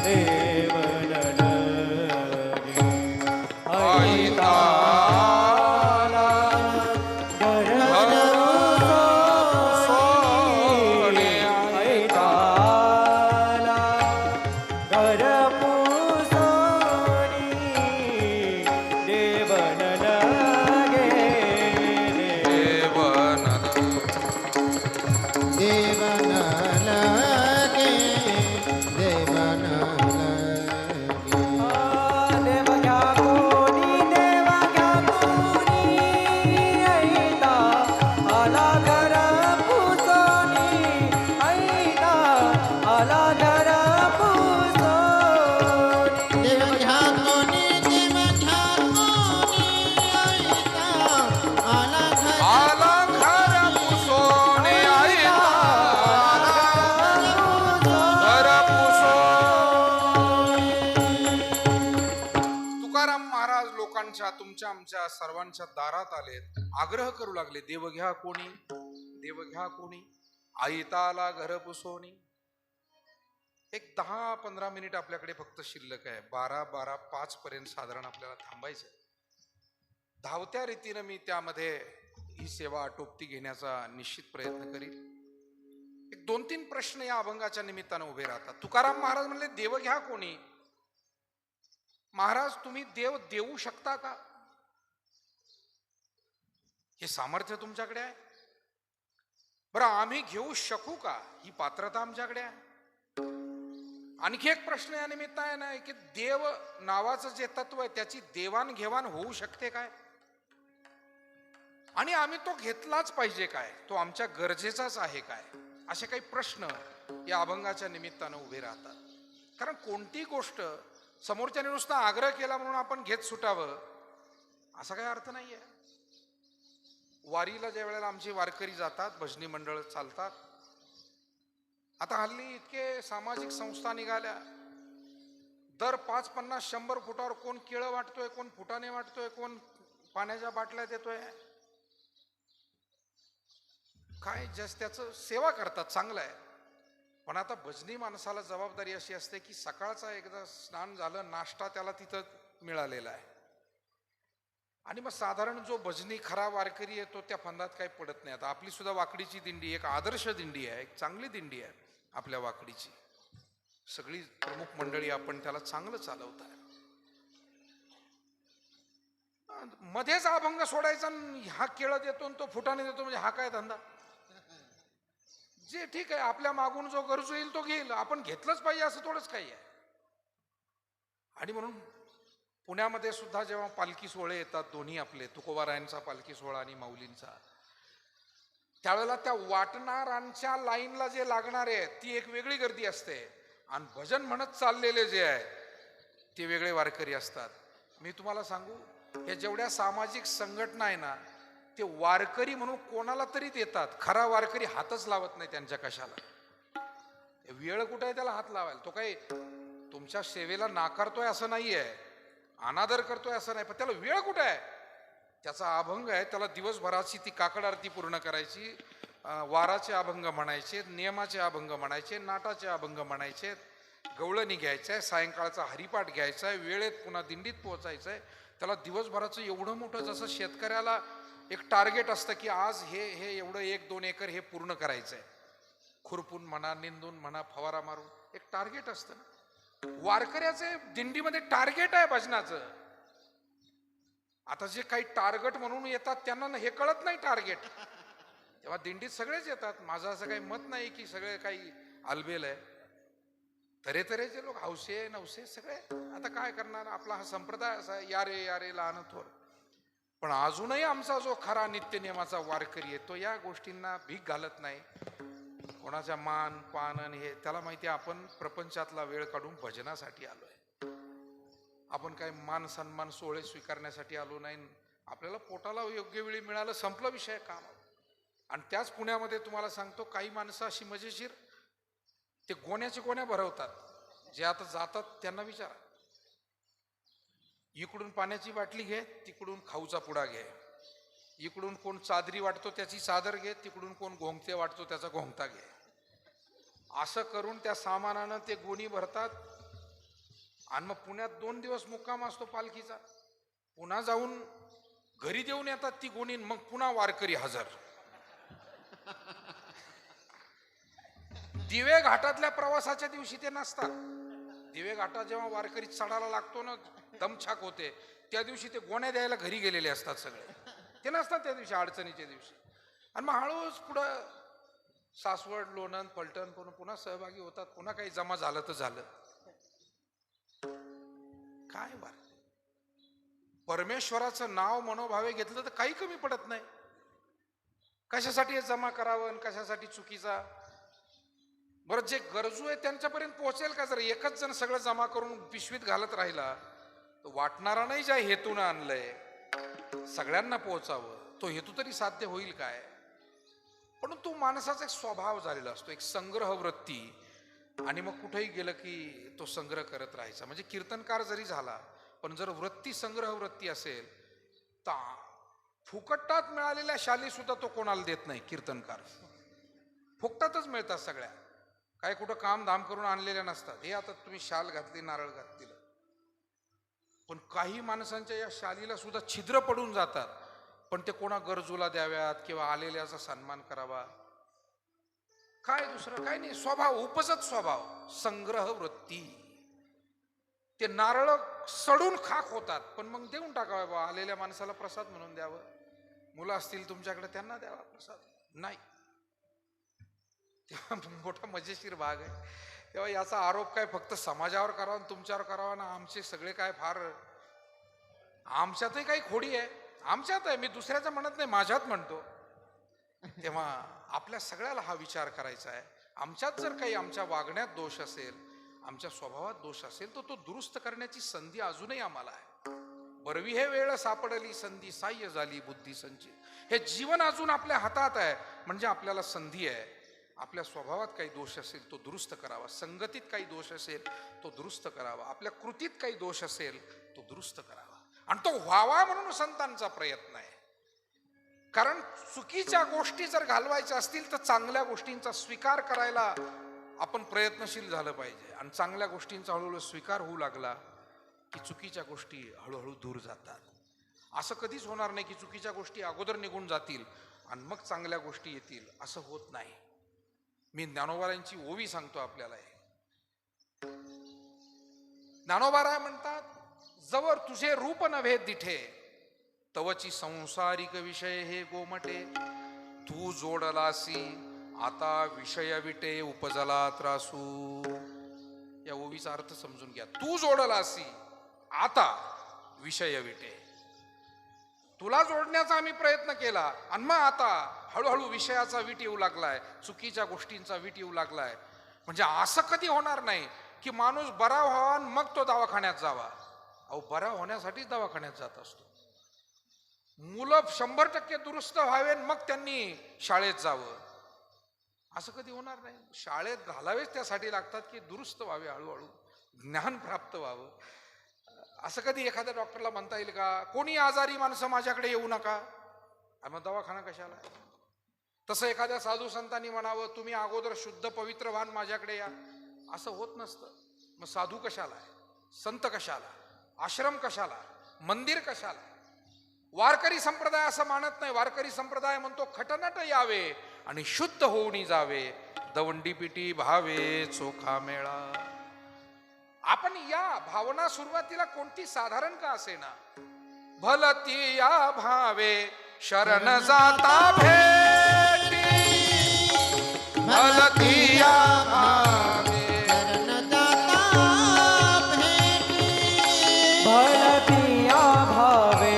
S3: देवन डगे ऐकाला
S1: सोनी
S3: ऐकाला घरपुसोनी देवन डगे
S1: देवन
S2: देवन लगे देवन लगे
S3: देव घ्या कोणी देव घ्या कोणी ऐता आला घरपुसोनी ऐता आला घरपुसोनी
S2: देव घ्या कोणी देव घ्या कोणी ऐका आला
S1: आला घर पुसोने आईला घर तुकाराम महाराज लोकांच्या तुमच्या आमच्या सर्वांच्या दारात आलेत, आग्रह करू लागले, देव घ्या कोणी देव घ्या कोणी आईताला घर पुसोनी. एक 10-15 मिनिट आपल्याकडे फक्त शिल्लक आहे. 12:05 पर्यंत साधारण आपल्याला थांबायचं. धावत्या रीतीनं मी त्यामध्ये ही सेवा आटोपती घेण्याचा निश्चित प्रयत्न करील. एक 2-3 प्रश्न या अभंगाच्या निमित्तानं उभे राहतात. तुकाराम महाराज म्हणले, देव घ्या कोणी. महाराज तुम्ही देव देऊ शकता का? हे सामर्थ्य तुमच्याकडे आहे? बरं आम्ही घेऊ शकू का? ही पात्रता आमच्याकडे आहे? आणखी एक प्रश्न या निमित्ताने नाही की देव नावाचं जे तत्व आहे त्याची देवाणघेवाण होऊ शकते काय? आणि आम्ही तो घेतलाच पाहिजे काय? तो आमच्या गरजेचाच आहे काय? असे काही प्रश्न या अभंगाच्या निमित्तानं उभे राहतात. कारण कोणती गोष्ट समोरच्याने नुसता आग्रह केला म्हणून आपण घेत सुटावं असा काही अर्थ नाहीये. वारीला ज्या वेळेला आमची वारकरी जातात, भजनी मंडळ चालतात, आता हल्ली इतके सामाजिक संस्था निघाल्या, दर 5, 50, 100 फुटावर कोण केळं वाटतोय, कोण फुटाणे वाटतोय, कोण पाण्याच्या बाटल्या देतोय. काय जस त्याचं सेवा करतात, चांगलं आहे. पण आता भजनी माणसाला जबाबदारी अशी असते की सकाळचा एकदा स्नान झालं, नाश्ता त्याला तिथं मिळालेला आहे. आणि मग साधारण जो भजनी खरा वारकरी आहे तो त्या फंदात काही पडत नाही. आता आपली सुद्धा वाकडीची दिंडी एक आदर्श दिंडी आहे, एक चांगली दिंडी आहे आपल्या वाकडीची. सगळी प्रमुख मंडळी आपण त्याला चांगलं चालवत आहे. मध्येच अभंग सोडायचा, हा केळं देतो आणि तो फुटाने देतो, म्हणजे हा काय धंदा? जे ठीक आहे, आपल्या मागून जो गरजू येईल तो घेईल, आपण घेतलंच पाहिजे असं थोडंच काही आहे. आणि म्हणून पुण्यामध्ये सुद्धा जेव्हा पालखी सोहळे येतात, दोन्ही आपले तुकोबारायांचा पालखी सोहळा आणि माऊलींचा, त्यावेळेला त्या वाटणारांच्या लाईनला जे लागणारे आहेत ती एक वेगळी गर्दी असते, आणि भजन म्हणत चाललेले जे आहे ते वेगळे वारकरी असतात. मी तुम्हाला सांगू, हे जेवढ्या सामाजिक संघटना आहे ना, ते वारकरी म्हणून कोणाला तरी देतात, खरा वारकरी हातच लावत नाही त्यांच्या कशाला. वेळ कुठे आहे त्याला हात लावायला? तो काही तुमच्या सेवेला नाकारतोय असं नाहीये, अनादर करतोय असं नाही, पण त्याला वेळ कुठे आहे? त्याचा अभंग आहे, त्याला दिवसभराची ती काकड आरती पूर्ण करायची, वाराचे अभंग म्हणायचे, नियमाचे अभंग म्हणायचे, नाटाचे अभंग म्हणायचे, गवळणी घ्यायचं आहे, सायंकाळचा हरिपाठ घ्यायचा आहे, वेळेत पुन्हा दिंडीत पोहोचायचं आहे. त्याला दिवसभराचं एवढं मोठं, जसं शेतकऱ्याला एक टार्गेट असतं की आज हे एवढं 1-2 एकर हे पूर्ण करायचं आहे, खुरपून म्हणा, निंदून म्हणा, फवारा मारून एक टार्गेट असतं ना. वारकऱ्याचे दिंडीमध्ये टार्गेट आहे भजनाचं. आता जे काही टार्गेट म्हणून येतात त्यांना हे कळत नाही टार्गेट, तेव्हा दिंडीत सगळेच येतात. माझं असं काही मत नाही की सगळे काही आलबेल आहे, तऱ्हेतऱ्हेचे लोक, हौसे नवसे सगळे. आता काय करणार, आपला हा संप्रदाय असा आहे, यारे यारे लहान थोर. पण अजूनही आमचा जो खरा नित्यनियमाचा वारकरी आहे तो या गोष्टींना भीक घालत नाही. कोणाच्या मान पान आणि हे त्याला माहिती आहे, आपण प्रपंचातला वेळ काढून भजनासाठी आलोय. आपण काय मान सन्मान सोहळे स्वीकारण्यासाठी आलो नाही. आपल्याला पोटाला योग्य वेळी मिळालं, संपला विषय, काम. आणि त्याच पुण्यामध्ये तुम्हाला सांगतो, काही माणसं अशी मजेशीर ते गोण्याच्या गोण्या भरवतात. जे आता जातात त्यांना विचारा, इकडून पाण्याची बाटली घे, तिकडून खाऊचा पुडा घे, इकडून कोण चादरी वाटतो त्याची चादर घे, तिकडून कोण घोंगते वाटतो त्याचा घोंगता घे. असं करून त्या सामानानं ते गोणी भरतात. आणि मग पुण्यात 2 दिवस मुक्काम असतो पालखीचा. पुन्हा जाऊन घरी देऊन येतात ती गोणी, मग पुन्हा वारकरी हजर. दिवे घाटातल्या प्रवासाच्या दिवशी ते नसतात. दिवे घाटात जेव्हा वारकरी चढायला लागतो ना, दमछाक होते, त्या दिवशी ते गोण्या द्यायला घरी गेलेले असतात सगळे. ते नसतात त्या दिवशी, अडचणीच्या दिवशी. आणि मग हळूच पुढं सासवड, लोणंद, फलटण पुन्हा सहभागी होतात. पुन्हा काही जमा झालं तर झालं. काय बार, परमेश्वराचं नाव मनोभावे घेतलं तर काही कमी पडत नाही. कशासाठी हे जमा करावं आणि कशासाठी चुकीचा. बरं, जे गरजू आहे त्यांच्यापर्यंत पोहोचेल का? जर एकच जण सगळं जमा करून पिशवीत घालत राहिला तर वाटणारा नाही, ज्या हेतून आणलंय सगळ्यांना पोहोचावं, तो हेतू तरी साध्य होईल काय? परंतु माणसाचा एक स्वभाव झालेला असतो, एक संग्रह वृत्ती. आणि मग कुठेही गेलं की तो संग्रह करत राहायचा. म्हणजे कीर्तनकार जरी झाला, पण जर वृत्ती संग्रह वृत्ती असेल तर फुकटात मिळालेल्या शाली सुद्धा तो कोणाला देत नाही. कीर्तनकार फुकटातच मिळतात सगळ्या, काय कुठं काम धाम करून आणलेल्या नसतात. हे आता तुम्ही शाल घातली, नारळ घातली, पण काही माणसांच्या या शालीला सुद्धा छिद्र पडून जातात. पण ते कोणा गरजूला द्याव्यात किंवा आलेल्याचा सन्मान करावा, काय दुसरं काय नाही. स्वभाव, उपजत स्वभाव, संग्रह वृत्ती. ते नारळ सडून खाक होतात, पण मग देऊन टाकावं बा, आलेल्या माणसाला प्रसाद म्हणून द्यावं. मुलं असतील तुमच्याकडे त्यांना द्यावा प्रसाद, नाही. तेव्हा मोठा मजेशीर भाग आहे. तेव्हा याचा आरोप काय फक्त समाजावर करावा आणि तुमच्यावर करावा ना, आमचे सगळे काय फार, आमच्यातही काही खोडी आहे, आमच्यात आहे. मी दुसऱ्याचं म्हणत नाही, माझ्यात म्हणतो. तेव्हा आपल्या सगळ्याला हा विचार करायचा आहे. आमच्यात जर काही आमच्या वागण्यात दोष असेल, आमच्या स्वभावात दोष असेल, तर तो दुरुस्त करण्याची संधी अजूनही आम्हाला आहे. बरवी हे वेळ सापडली संधी, साह्य झाली बुद्धी संचित. हे जीवन अजून आपल्या हातात आहे, म्हणजे आपल्याला संधी आहे. आपल्या स्वभावात काही दोष असेल तो दुरुस्त करावा, संगतीत काही दोष असेल तो दुरुस्त करावा, आपल्या कृतीत काही दोष असेल तो दुरुस्त करावा. आणि तो व्हावा म्हणून संतांचा प्रयत्न आहे. कारण चुकीच्या गोष्टी जर घालवायच्या असतील तर चांगल्या गोष्टींचा स्वीकार करायला आपण प्रयत्नशील झालं पाहिजे. आणि चांगल्या गोष्टींचा हळूहळू स्वीकार होऊ लागला की चुकीच्या गोष्टी हळूहळू दूर जातात. असं कधीच होणार नाही की चुकीच्या गोष्टी अगोदर निघून जातील आणि मग चांगल्या गोष्टी येतील, असं होत नाही. मी ज्ञानोबारायांची ओवी सांगतो आपल्याला. ज्ञानोबाराय म्हणतात, जवर तुझे रूप नव्हे दिठे, तवची संसारिक विषय हे गोमटे. तू जोडलासी आता विषय विटे, उपजला त्रासू. या ओवीचा अर्थ समजून घ्या. तू जोडलासी आता विषय विटे, तुला जोडण्याचा आम्ही प्रयत्न केला आणि मग आता हळूहळू विषयाचा वीट येऊ लागलाय, चुकीच्या गोष्टींचा वीट येऊ लागलाय. म्हणजे असं कधी होणार नाही की माणूस बरा व्हावा आणि मग तो दवाखान्यात जावा. अहो, बरा होण्यासाठीच दवाखान्यात जात असतो. मुलं 100% दुरुस्त व्हावे मग त्यांनी शाळेत जावं, असं कधी होणार नाही. शाळेत घालावेच त्यासाठी लागतात की दुरुस्त व्हावे, हळूहळू ज्ञान प्राप्त व्हावं. असं कधी एखाद्या डॉक्टरला म्हणता येईल का कोणी आजारी माणसं माझ्याकडे येऊ नका, आणि मग दवाखाना कशाला? तसं एखाद्या साधू संतांनी म्हणावं तुम्ही अगोदर शुद्ध पवित्र व्हान माझ्याकडे या, असं होत नसतं. मग साधू कशाला आहे, संत कशाला, आश्रम कशाला, मंदिर कशाला? वारकरी संप्रदाय असं मानत नाही. वारकरी संप्रदाय म्हणतो खटनट यावे आणि शुद्ध होऊन जावे, दवंडी पिटी भावे चोखा मेळा. आपण या भावना सुरुवातीला कोणती साधारण का असेना, भलती या भावे शरण जाता भेटी, भलती या भावे
S3: भलतिया भावे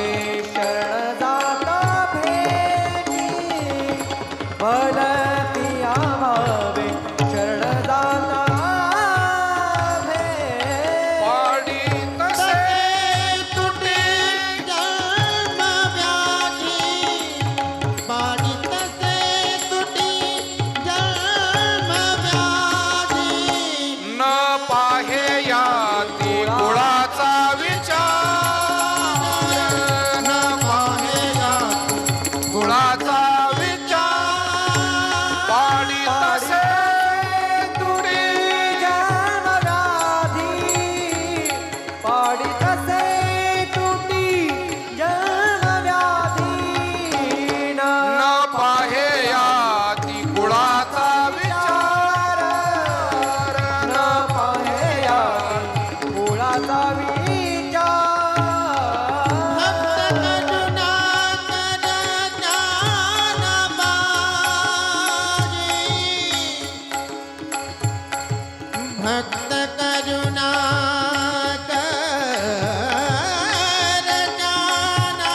S3: शरण जाता भेटी, भलतिया भावे शरण जाता भेटी.
S1: पाडी तसे तुटी न पाहे याती कुळाचा विचार, न पाहे याती कुळाचा विचार. पाडी तसे तुटी
S3: जन्मव्याधी, पाडी तसे तुटी जन्मव्याधी.
S1: न पाहे याती कुळाचा विचार,
S3: न पाहे या कुळाचा विचार.
S4: भक्त करुणा कर ज्ञाना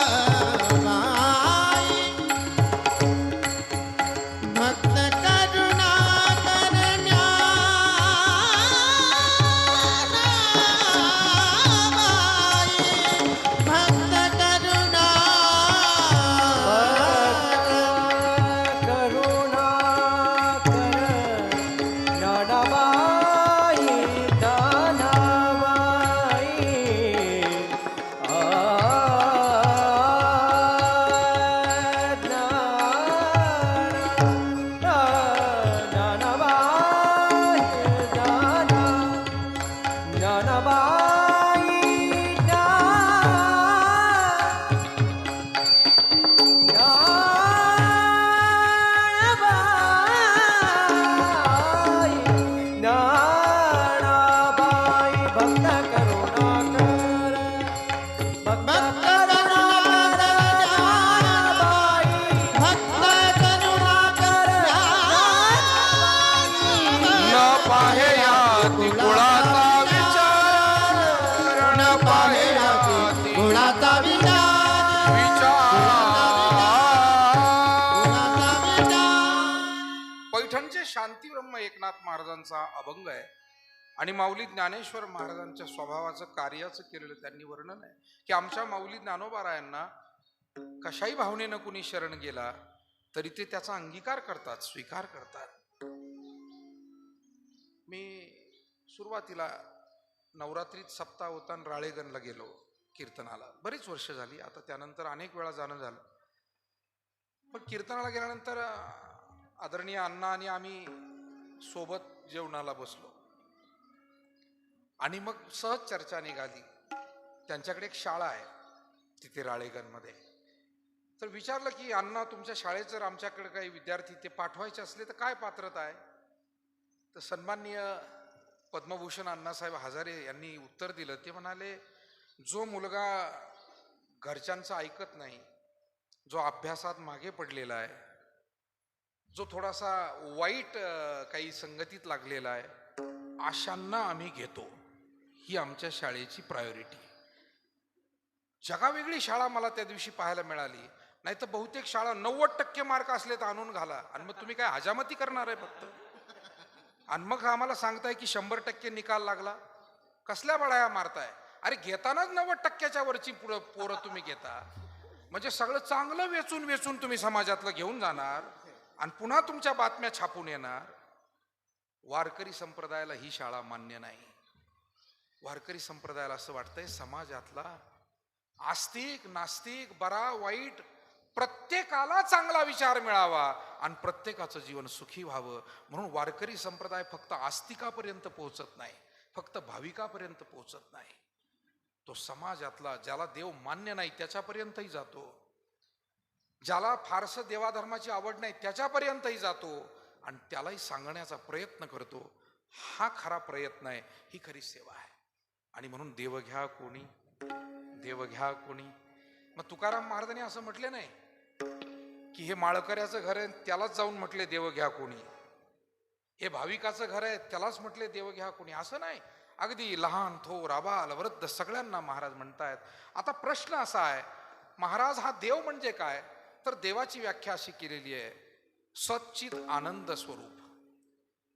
S4: बाई, भक्त करुणा कर ज्ञाना बाई, भक्त करुणा
S3: करुणा कर ज्ञानाबाई, ज्ञानाबाई. ज्ञानाबाई, ज्ञानाबाई, ज्ञानाबाई. भक्त करुणा कर, भक्त करुणा कर ज्ञानाबाई, भक्त करुणा कर
S1: न पाहे याती कुळाचा विचार, न पाहे याती
S4: कुळाचा विचार,
S1: विचार. पैठणचे शांती ब्रह्म एकनाथ महाराजांचा अभंग आहे आणि माऊली ज्ञानेश्वर महाराजांच्या स्वभावाचं कार्याचं केलेलं त्यांनी वर्णन आहे की आमच्या माऊली ज्ञानोबारायांना कशाही भावनेनं कुणी शरण गेला तरी ते त्याचा अंगीकार करतात, स्वीकार करतात. मी सुरुवातीला नवरात्रीत सप्ताह होताना राळेगणला गेलो कीर्तनाला, बरीच वर्ष झाली आता, त्यानंतर अनेक वेळा जाणं झालं. पण कीर्तनाला गेल्यानंतर आदरणीय अण्णा आणि आम्ही सोबत जेवणाला बसलो आणि मग सहज चर्चा निघाली. त्यांच्याकडे एक शाळा आहे तिथे राळेगणमध्ये. तर विचारलं की अण्णा तुमच्या शाळेत जर आमच्याकडे काही विद्यार्थी ते पाठवायचे असले तर काय पात्रता आहे? तर सन्माननीय पद्मभूषण अण्णासाहेब हजारे यांनी उत्तर दिलं. ते म्हणाले जो मुलगा घरच्यांचं ऐकत नाही, जो अभ्यासात मागे पडलेला आहे, जो थोडासा वाईट काही संगतीत लागलेला आहे, अशांना आम्ही घेतो. ही आमच्या शाळेची प्रायोरिटी. जगावेगळी शाळा मला त्या दिवशी पाहायला मिळाली. नाही तर बहुतेक शाळा 90% मार्क असले तर आणून घाला आणि मग तुम्ही काय हजामती करणार आहे फक्त, आणि मग आम्हाला सांगताय की 100% निकाल लागला. कसल्या बळाया मारताय? अरे घेतानाच 90%च्या वरची पोरं तुम्ही घेता म्हणजे सगळं चांगलं वेचून वेचून तुम्ही समाजातलं घेऊन जाणार आणि पुन्हा तुमच्या बातम्या छापून येणार. वारकरी संप्रदायाला ही शाळा मान्य नाही. वारकरी संप्रदायाला असं वाटतंय समाजातला आस्तिक नास्तिक बरा वाईट प्रत्येकाला चांगला विचार मिळावा आणि प्रत्येकाचं जीवन सुखी व्हावं, म्हणून वारकरी संप्रदाय फक्त आस्तिकापर्यंत पोहोचत नाही, फक्त भाविकापर्यंत पोहोचत नाही, तो समाजातला ज्याला देव मान्य नाही त्याच्यापर्यंतही जातो, ज्याला फारसं देवाधर्माची आवड नाही त्याच्यापर्यंतही जातो आणि त्यालाही सांगण्याचा प्रयत्न करतो. हा खरा प्रयत्न आहे, ही खरी सेवा आहे. आणि म्हणून देव घ्या कोणी, देव घ्या कोणी. मग तुकाराम महाराजांनी असं म्हटले नाही की हे माळकऱ्याचं घर आहे त्यालाच जाऊन म्हटले देव घ्या कोणी, हे भाविकाचं घर आहे त्यालाच म्हटले देव घ्या कोणी, असं नाही. अगदी लहान थोर आबाल वृद्ध सगळ्यांना महाराज म्हणतायत. आता प्रश्न असा आहे, महाराज हा देव म्हणजे काय, तर देवाची व्याख्या अशी केलेली आहे, सच्चित आनंद स्वरूप.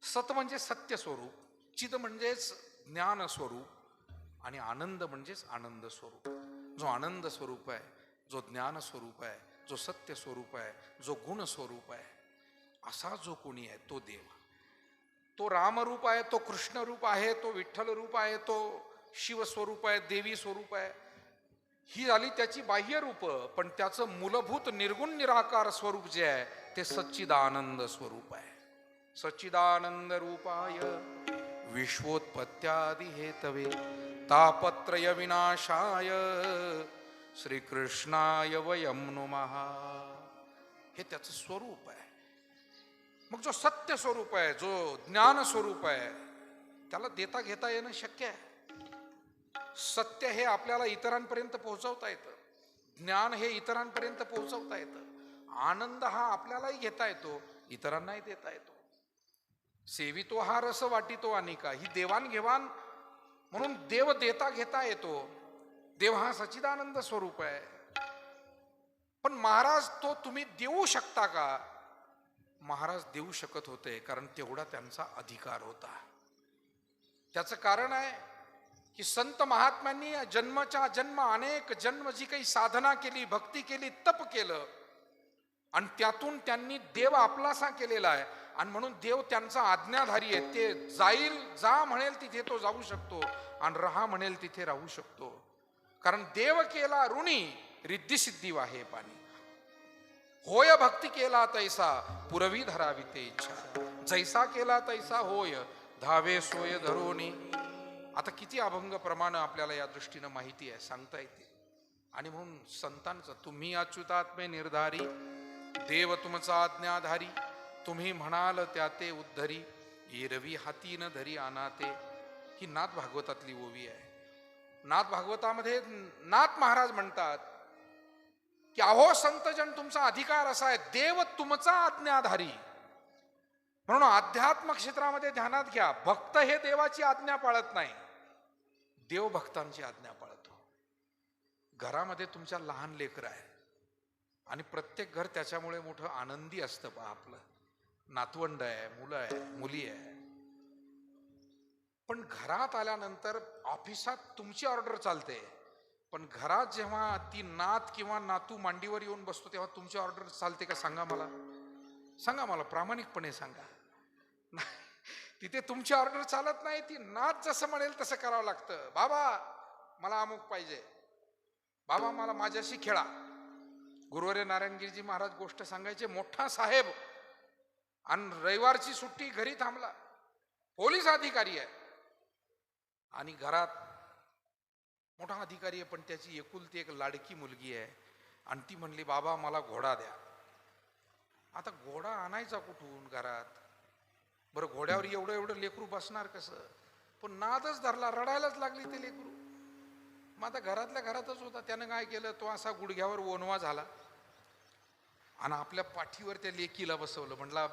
S1: सत म्हणजे सत्य स्वरूप, चित म्हणजेच ज्ञान स्वरूप आणि आनंद म्हणजेच आनंद स्वरूप. जो आनंद स्वरूप आहे, जो ज्ञान स्वरूप आहे, जो सत्य स्वरूप आहे, जो गुण स्वरूप आहे, असा जो कोणी आहे तो देव. तो रामरूप आहे, तो कृष्ण रूप आहे, तो विठ्ठल रूप आहे, तो शिवस्वरूप आहे, देवी स्वरूप आहे. ही झाली त्याची बाह्य रूप, पण त्याचं मूलभूत निर्गुण निराकार स्वरूप जे आहे ते सच्चिदानंद स्वरूप आहे. सच्चिदानंद रूपाय विश्वोत्पत्त्यादि हेतवे तापत्रय विनाशाय श्रीकृष्णाय वयं नुमः. हे त्याचं स्वरूप आहे. मग जो सत्य स्वरूप आहे, जो ज्ञान स्वरूप आहे, त्याला देता घेता येणं शक्य आहे. सत्य हे आपल्याला इतरांपर्यंत पोहोचवता येतं, ज्ञान हे इतरांपर्यंत पोहोचवता येतं, आनंद हा आपल्यालाही घेता येतो, इतरांनाही देता येतो. सेवितो हा रस वाटितो अनिका, ही देवाणघेवाण म्हणून देव देता घेता येतो. देव हा सच्चिदानंद स्वरूप आहे. पण महाराज तो तुम्ही देऊ शकता का? महाराज देऊ शकत होते, कारण तेवढा त्यांचा अधिकार होता. त्याचं कारण आहे की संत महात्म्यांनी जन्मच्या जन्म अनेक जन्म जी काही साधना केली, भक्ती केली, तप केलं आणि त्यातून त्यांनी देव आपलासा केलेला आहे. आणि म्हणून देव त्यांचा आज्ञाधारी आहे. ते जाईल, जा म्हणेल तिथे तो जाऊ शकतो आणि राहा म्हणेल तिथे राहू शकतो. कारण देव केला ऋणी रिद्धी सिद्धी वाहे पाणी, होय भक्ती केला तैसा पुरवी धरावी ते इच्छा, जैसा केला तैसा होय धावे सोय धरोनी. आता किती अभंग प्रमाण आपल्याला या दृष्टीनं माहिती आहे, सांगता येते. आणि म्हणून संतांचं तुम्ही अच्युतात्मे निर्धारी, देव तुमचा आज्ञाधारी, तुम्ही म्हणाल त्या ते उद्धरी, एरवी हाती न धरी आनाते. ही नाथ भागवतातली ओवी आहे. नाथ भागवतामध्ये नाथ महाराज म्हणतात की अहो संतजन, तुमचा अधिकार असा आहे, देव तुमचा आज्ञाधारी. म्हणून अध्यात्म क्षेत्रामध्ये ध्यानात घ्या, भक्त हे देवाची आज्ञा पाळत नाही, देव भक्तांची आज्ञा पाळतो. घरामध्ये तुमच्या लहान लेकरं आहे आणि प्रत्येक घर त्याच्यामुळे मोठं आनंदी असतं. पहा, आपलं नातवंड आहे, मुलं आहे, मुली आहे. पण घरात आल्यानंतर ऑफिसात तुमची ऑर्डर चालते, पण घरात जेव्हा ती नात किंवा नातू मांडीवर येऊन बसतो तेव्हा तुमची ऑर्डर चालते का? सांगा मला, सांगा मला, प्रामाणिकपणे सांगा. तिथे तुमची ऑर्डर चालत नाही. ती नात जसं म्हणेल तसं करावं लागतं. बाबा मला अमुक पाहिजे, बाबा मला माझ्याशी खेळा. गुरुवर्य नारायणगिरीजी महाराज गोष्ट सांगायचे, मोठा साहेब आणि रविवारची सुट्टी घरी थांबला, पोलीस अधिकारी आहे आणि घरात मोठा अधिकारी आहे, पण त्याची एकुलती एक लाडकी मुलगी आहे आणि ती म्हणली बाबा मला घोडा द्या. आता घोडा आणायचा कुठून घरात? बरं, घोड्यावर एवढं एवढं लेकरू बसणार कसं? पण नादच धरला, रडायलाच लागली ते लेकरू. मग आता घरातल्या घरातच होता. त्यानं काय केलं, तो असा गुडघ्यावर ओनवा झाला आणि आपल्या पाठीवर त्या लेकीला बसवलं. म्हटला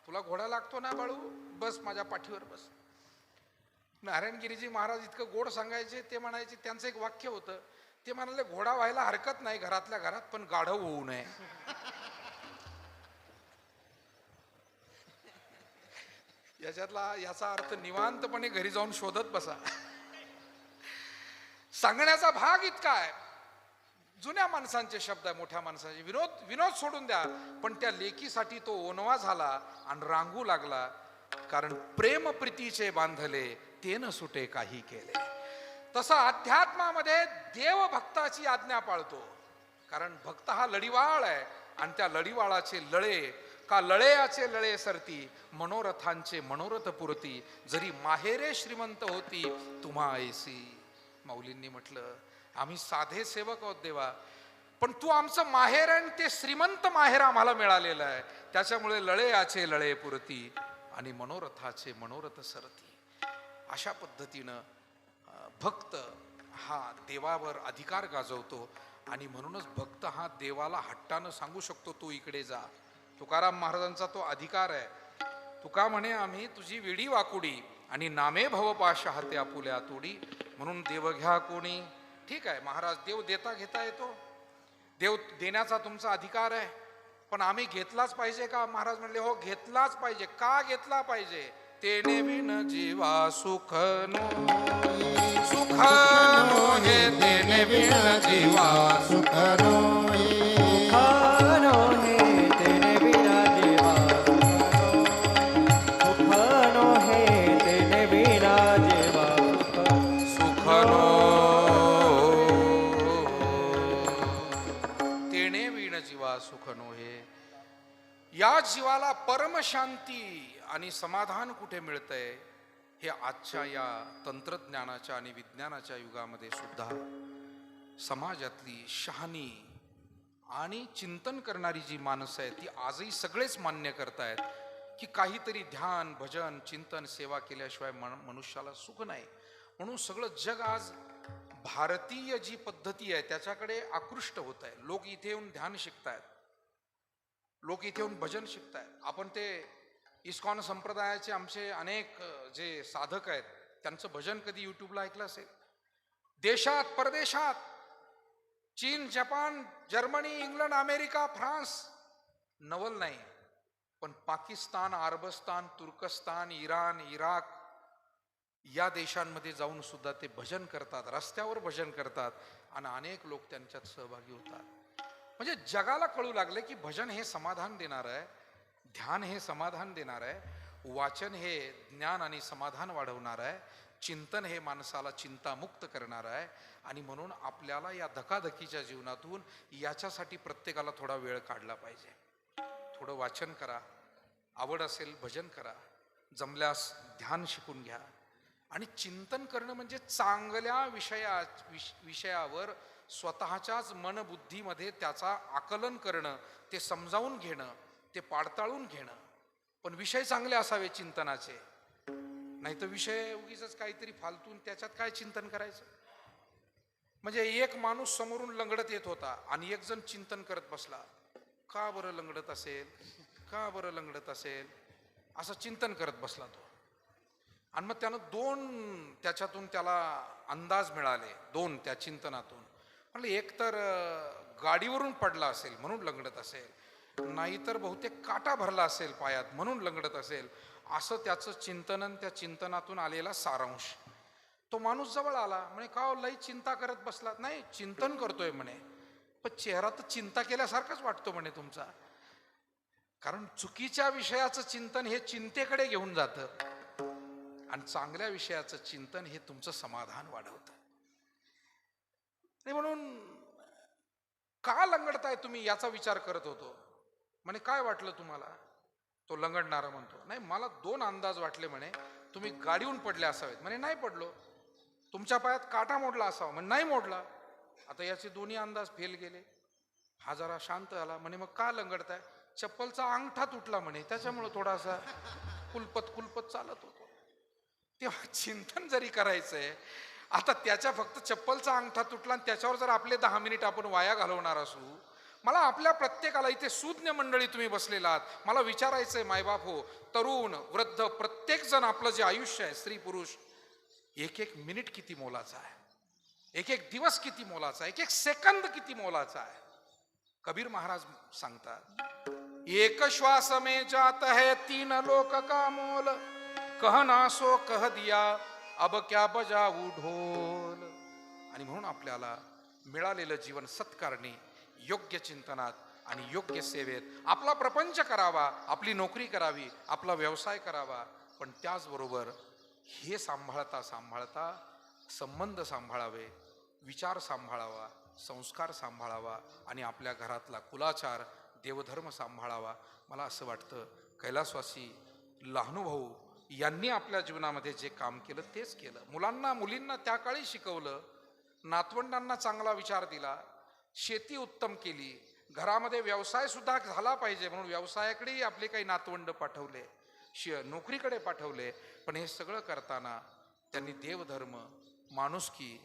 S1: तुला घोडा लागतो ना बाळू, बस माझ्या पाठीवर बस. नारायणगिरीजी महाराज इतकं गोड सांगायचे, ते म्हणायचे, त्यांचं एक वाक्य होतं, ते म्हणाले घोडा व्हायला हरकत नाही घरातल्या घरात, पण गाढव होऊ नये. याचा अर्थ निवांतपणे घरी जाऊन शोधत बसा. सांगण्याचा भाग इतका आहे. जुन्या माणसांचे शब्द आहे, मोठ्या माणसांचे. विनोद सोडून द्या, पण त्या लेकीसाठी तो ओनवा झाला आणि रांगू लागला. कारण प्रेम प्रीतीचे बांधले ते न सुटे काही केले. तसं अध्यात्मामध्ये देवभक्ताची आज्ञा पाळतो. कारण भक्त हा लढीवाळ आहे आणि त्या लढीवाळाचे लळे का लळेयाचे लळे सरती, मनोरथांचे मनोरथ पुरती, जरी माहेरे श्रीमंत होती तुम्हा ऐसी. माऊलींनी म्हटलं आम्ही साधे सेवक आहोत देवा, पण तू आमचं माहेर आणि ते श्रीमंत माहेर आम्हाला मिळालेलं आहे, त्याच्यामुळे लळेयाचे लळे पुरती आणि मनोरथाचे मनोरथ सरती. अशा पद्धतीनं भक्त हा देवावर अधिकार गाजवतो आणि म्हणूनच भक्त हा देवाला हट्टानं सांगू शकतो तू इकडे जा. तुकाराम महाराजांचा तो अधिकार आहे. तुका म्हणे आम्ही तुझी विडी वाकुडी आणि नामे भवपाश हाते आपुल्या तोडी. म्हणून देव घ्या कोणी. ठीक आहे महाराज, देव देता घेता येतो, देव देण्याचा तुमचा अधिकार आहे, पण आम्ही घेतलाच पाहिजे का? महाराज म्हणले हो घेतलाच पाहिजे. का घेतला पाहिजे? तेने विण जीवा सुख नो, सुख नो हे तेने विण जीवा
S4: सुख नोहे.
S3: सुखानो हे तेने विना जीवा सुखानो हे तेने विना जीवा
S1: सुख नो तेने विण जीवा सुख नो हे. या जीवाला परमशांती आणि समाधान कुठे मिळतंय हे आजच्या या तंत्रज्ञानाच्या आणि विज्ञानाच्या युगामध्ये सुद्धा समाजातली शहाणी आणि चिंतन करणारी जी माणसं आहेत ती आजही सगळेच मान्य करतायत की काहीतरी ध्यान भजन चिंतन सेवा केल्याशिवाय मनुष्याला सुख नाही. म्हणून सगळं जग आज भारतीय जी पद्धती आहे त्याच्याकडे आकृष्ट होत आहे. लोक इथे येऊन ध्यान शिकतायत, लोक इथे येऊन भजन शिकतायत. आपण ते इस्कॉन संप्रदायाचे आमचे अनेक जे साधक आहेत त्यांचं भजन कधी यूट्यूबला ऐकलं असेल. देशात परदेशात चीन Japan Germany England America France नवल नाही, पण पाकिस्तान अरबस्तान तुर्कस्तान इराण इराक या देशांमध्ये जाऊन सुद्धा ते भजन करतात, रस्त्यावर भजन करतात आणि अनेक लोक त्यांच्यात सहभागी होतात. म्हणजे जगाला कळू लागले की भजन हे समाधान देणार आहे, ध्यान हे समाधान देणार आहे, वाचन हे ज्ञान आणि समाधान वाढवणार आहे, चिंतन हे माणसाला चिंतामुक्त करणार आहे. आणि म्हणून आपल्याला या धकाधकीच्या जीवनातून याच्यासाठी प्रत्येकाला थोडा वेळ काढला पाहिजे. थोडं वाचन करा, आवड असेल भजन करा, जमल्यास ध्यान शिकून घ्या. आणि चिंतन करणं म्हणजे चांगल्या विषयावर स्वतःच्याच मनबुद्धीमध्ये त्याचा आकलन करणं, ते समजावून घेणं, ते पाडताळून घेणं. पण विषय चांगले असावे चिंतनाचे, नाही तर विषय उगीच काहीतरी फालतून त्याच्यात काय चिंतन करायचं. म्हणजे एक माणूस समोरून लंगडत येत होता आणि एक जण चिंतन करत बसला, का बरं लंगडत असेल, का बरं लंगडत असेल, असं चिंतन करत बसला तो. आणि मग त्यानं त्याच्यातून त्याला अंदाज मिळाले, त्या चिंतनातून. म्हणलं एक तर गाडीवरून पडला असेल म्हणून लंगडत असेल, नाहीतर बहुतेक काटा भरला असेल पायात म्हणून लंगडत असेल. असं त्याचं चिंतन आणि त्या चिंतनातून आलेला सारांश. तो माणूस जवळ आला, म्हणे का लई चिंता करत बसला? नाही चिंतन करतोय म्हणे, पण चेहरा तर चिंता केल्यासारखाच वाटतो म्हणे तुमचा. कारण चुकीच्या विषयाचं चिंतन हे चिंतेकडे घेऊन जातं आणि चांगल्या विषयाचं चिंतन हे तुमचं समाधान वाढवतं. म्हणून का लंगडताय तुम्ही याचा विचार करत होतो. म्हणे काय वाटलं तुम्हाला? तो लंगडणारा म्हणतो नाही मला 2 अंदाज वाटले म्हणे. तुम्ही गाडीहून पडले असावेत. म्हणे नाही पडलो. तुमच्या पायात काटा मोडला असावा. म्हणे नाही मोडला. आता याचे दोन्ही अंदाज फेल गेले. हा जरा शांत झाला. म्हणे मग का लंगडताय? चप्पलचा अंगठा तुटला म्हणे, त्याच्यामुळे थोडासा कुलपत चालत होतो. तेव्हा चिंतन जरी करायचंय, आता त्याच्या फक्त चप्पलचा अंगठा तुटला आणि त्याच्यावर जर आपले 10 मिनिट आपण वाया घालवणार असू. मला आपल्या प्रत्येकाला, इथे सुज्ञ मंडळी तुम्ही बसलेला आहात, मला विचारायचंय मायबाप हो, तरुण वृद्ध प्रत्येक जण आपलं जे आयुष्य आहे स्त्री पुरुष, एक मिनिट किती मोलाचा आहे, एक दिवस किती मोलाचा आहे, एक सेकंद किती मोलाचा आहे. कबीर महाराज सांगतात, एक श्वास में जात है 3 लोक का मोल, कह ना सो कह दिया अब क्या बजाऊ ढोल. आणि म्हणून आपल्याला मिळालेलं जीवन सत्कारणी, योग्य चिंतनात आणि योग्य सेवेत आपला प्रपंच करावा, आपली नोकरी करावी, आपला व्यवसाय करावा. पण त्याचबरोबर हे सांभाळता संबंध सांभाळावे, विचार सांभाळावा, संस्कार सांभाळावा आणि आपल्या घरातला कुलाचार देवधर्म सांभाळावा. मला असं वाटतं कैलासवासी लहानूभाऊ यांनी आपल्या जीवनामध्ये जे काम केलं तेच केलं. मुलांना मुलींना त्या काळी शिकवलं, नातवंडांना चांगला विचार दिला, शेती उत्तम केली, घरामध्ये व्यवसाय सुद्धा झाला पाहिजे म्हणून व्यवसायाकडेही आपले काही नातवंड पाठवले, नोकरीकडे पाठवले. पण हे सगळं करताना त्यांनी देवधर्म, माणुसकी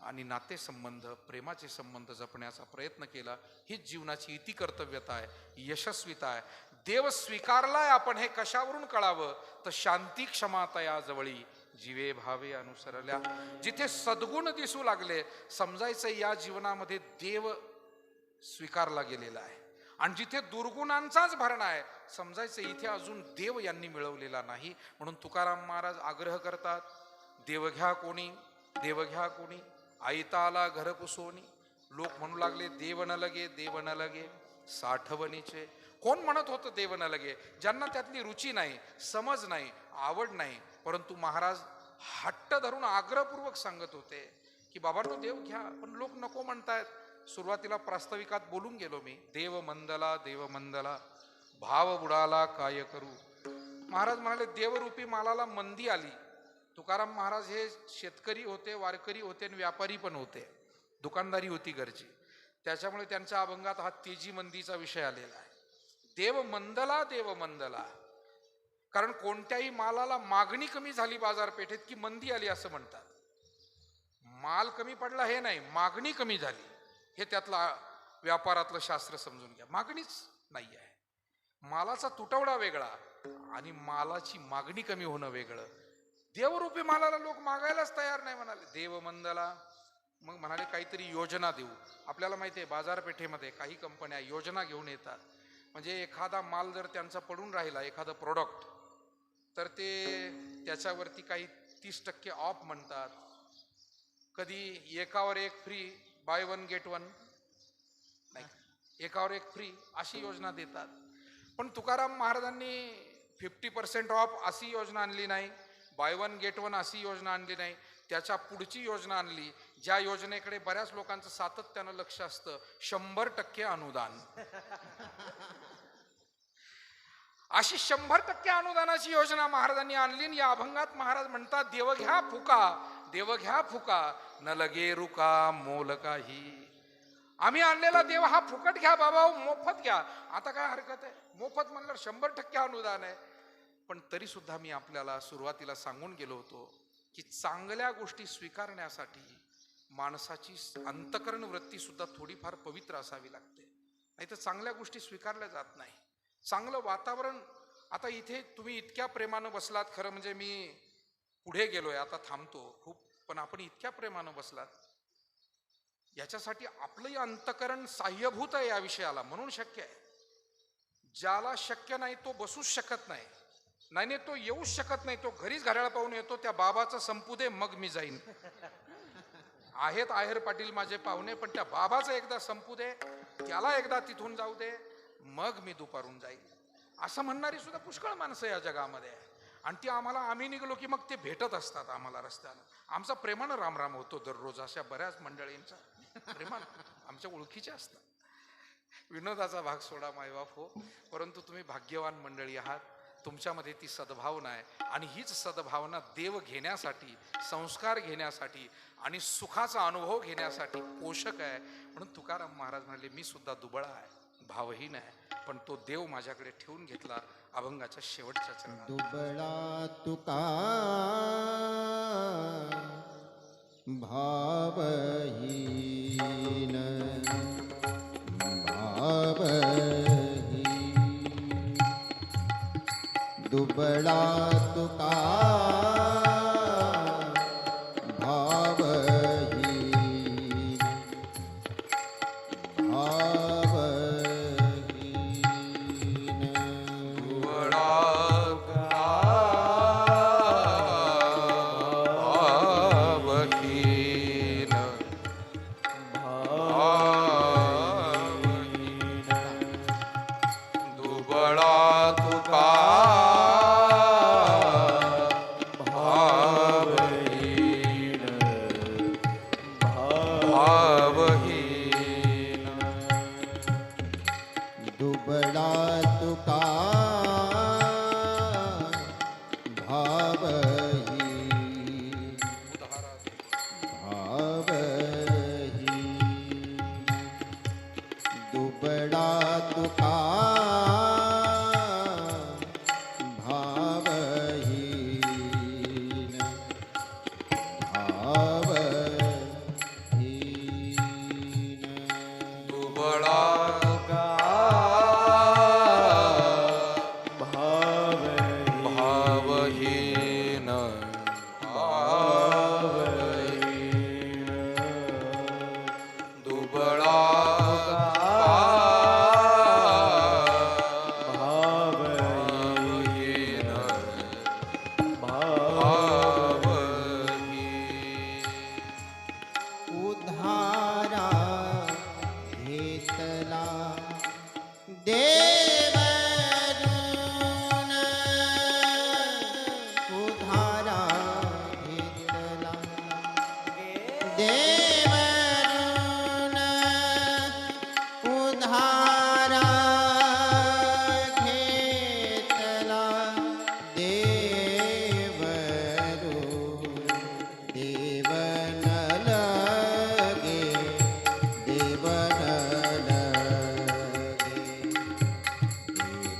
S1: आणि नातेसंबंध, प्रेमाचे संबंध जपण्याचा प्रयत्न केला. हीच जीवनाची इति कर्तव्यता आहे, यशस्विता आहे. देव स्वीकारलाय आपण हे कशावरून कळावं तर शांती क्षमातया जवळी जीवे भावे अनुसरल्या. जिथे सद्गुण दिसू लागले समजायचं या जीवनामध्ये देव स्वीकारला गेलेला आहे, आणि जिथे दुर्गुणांचाच भरणा आहे समजायचं इथे अजून देव यांनी मिळवलेला नाही. म्हणून तुकाराम महाराज आग्रह करतात, देव घ्या कोणी, देव घ्या कोणी, आईता आला घर पुसोनी. लोक म्हणू लागले देव न लगे, देव न लगे साठवणीचे. कोण म्हणत होतं देव न लगे? ज्यांना त्यातली रुची नाही, समज नाही, आवड नाही. परंतु महाराज हट्ट धरून आग्रहपूर्वक सांगत होते की बाबांनो देव घ्या, पण लोक नको म्हणतायत. सुरुवातीला प्रास्ताविकात बोलून गेलो मी, देव मंदला, देव मंदला, भाव बुडाला काय करू. महाराज म्हणाले देवरूपी मालाला मंदी आली. तुकाराम महाराज हे शेतकरी होते, वारकरी होते आणि व्यापारी पण होते, दुकानदारी होती घरची. त्याच्यामुळे त्यांच्या अभंगात हा तेजी मंदीचा विषय आलेला आहे. देव मंदला, देव मंदला. कारण कोणत्याही मालाला मागणी कमी झाली बाजारपेठेत की मंदी आली असं म्हणतात. माल कमी पडला हे नाही, मागणी कमी झाली हे त्यातला व्यापारातलं शास्त्र समजून घ्या. मागणीच नाही आहे. मालाचा तुटवडा वेगळा आणि मालाची मागणी कमी होणं वेगळं. देवरूपी मालाला लोक मागायलाच तयार नाही. म्हणाले देव मंदला. मग म्हणाले काहीतरी योजना देऊ. आपल्याला माहिती आहे बाजारपेठेमध्ये काही कंपन्या योजना घेऊन येतात. म्हणजे एखादा माल जर त्यांचा पडून राहिला, एखादं प्रोडक्ट, तर ते त्याच्यावरती काही 30% ऑफ म्हणतात. कधी एकावर एक free, by one get one, नाही एकावर एक फ्री अशी योजना देतात. पण तुकाराम महाराजांनी 50% ऑफ अशी योजना आणली नाही, बाय वन गेट वन अशी योजना आणली नाही. त्याच्या पुढची योजना आणली, ज्या योजनेकडे बऱ्याच लोकांचं सातत्यानं लक्ष असतं, 100% अनुदान. अशी 100% अनुदानाची योजना महाराजांनी आणली. या अभंगात महाराज म्हणतात देव घ्या फुका, देव घ्या फुका, न लगे रुका मोल काही. आम्ही आणलेला देव हा फुकट घ्या बाबा, मोफत घ्या. आता काय हरकत आहे, मोफत म्हणलं 100% अनुदान आहे. पण तरी सुद्धा मी आपल्याला सुरुवातीला सांगून गेलो होतो की चांगल्या गोष्टी स्वीकारण्यासाठी माणसाची अंतकरण वृत्ती सुद्धा थोडीफार पवित्र असावी लागते, नाही तर चांगल्या गोष्टी स्वीकारल्या जात नाही. चांगलं वातावरण, आता इथे तुम्ही इतक्या प्रेमानं बसलात, खरं म्हणजे मी पुढे गेलोय आता थांबतो खूप, पण आपण इतक्या प्रेमानं बसलात याच्यासाठी आपलंही अंतकरण साह्यभूत आहे या विषयाला, म्हणून शक्य आहे. ज्याला शक्य नाही तो बसूच शकत नाही, नाही तो येऊच शकत नाही. तो घरीच घड्याळ पाहून येतो, त्या बाबाचं संपू दे मग मी जाईन. आहेत आहेर पाटील माझे पाहुणे, पण त्या बाबाचं एकदा संपू दे, त्याला एकदा तिथून जाऊ दे, मग मी दुपारून जाईल, असं म्हणणारी सुद्धा पुष्कळ माणसं या जगामध्ये आहे. आणि ती आम्हाला, आम्ही निघलो की मग ते भेटत असतात आम्हाला रस्त्यानं. आमचा प्रेमानं रामराम होतो दररोज. अशा बऱ्याच मंडळींचा प्रेमानं आमच्या ओळखीच्या असतात. विनोदाचा भाग सोडा मायबाप हो, परंतु तुम्ही भाग्यवान मंडळी आहात. तुमच्यामध्ये ती सद्भावना आहे, आणि हीच सद्भावना देव घेण्यासाठी, संस्कार घेण्यासाठी आणि सुखाचा अनुभव घेण्यासाठी पोषक आहे. म्हणून तुकाराम महाराज म्हणाले मी सुद्धा दुबळा आहे, भावहीन आहे, पण तो देव माझ्याकडे ठेवून घेतला अभंगाच्या शेवटच्या चरणात.
S4: दुबळा तुका भावहीन, दुबळा तुका भावहीन, भावहीन.
S1: दुबळा भावहीन, दुबळा तुका भावहीन,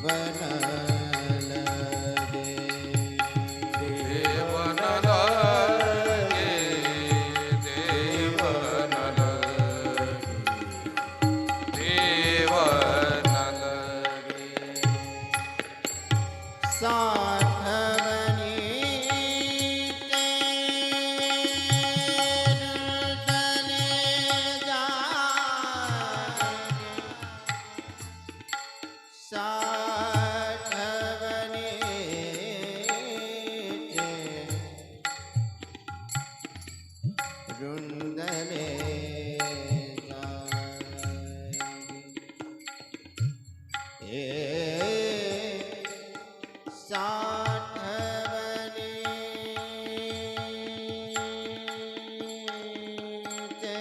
S1: देवन लगे देवन लगे
S4: साठवणी ते रुदने जागे साठवणी ते रुंदने जागे साठवणी ते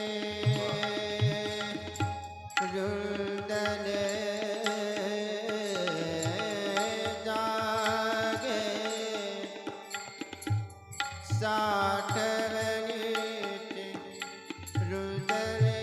S4: रुंदने जागे साठवणी ते रुंदने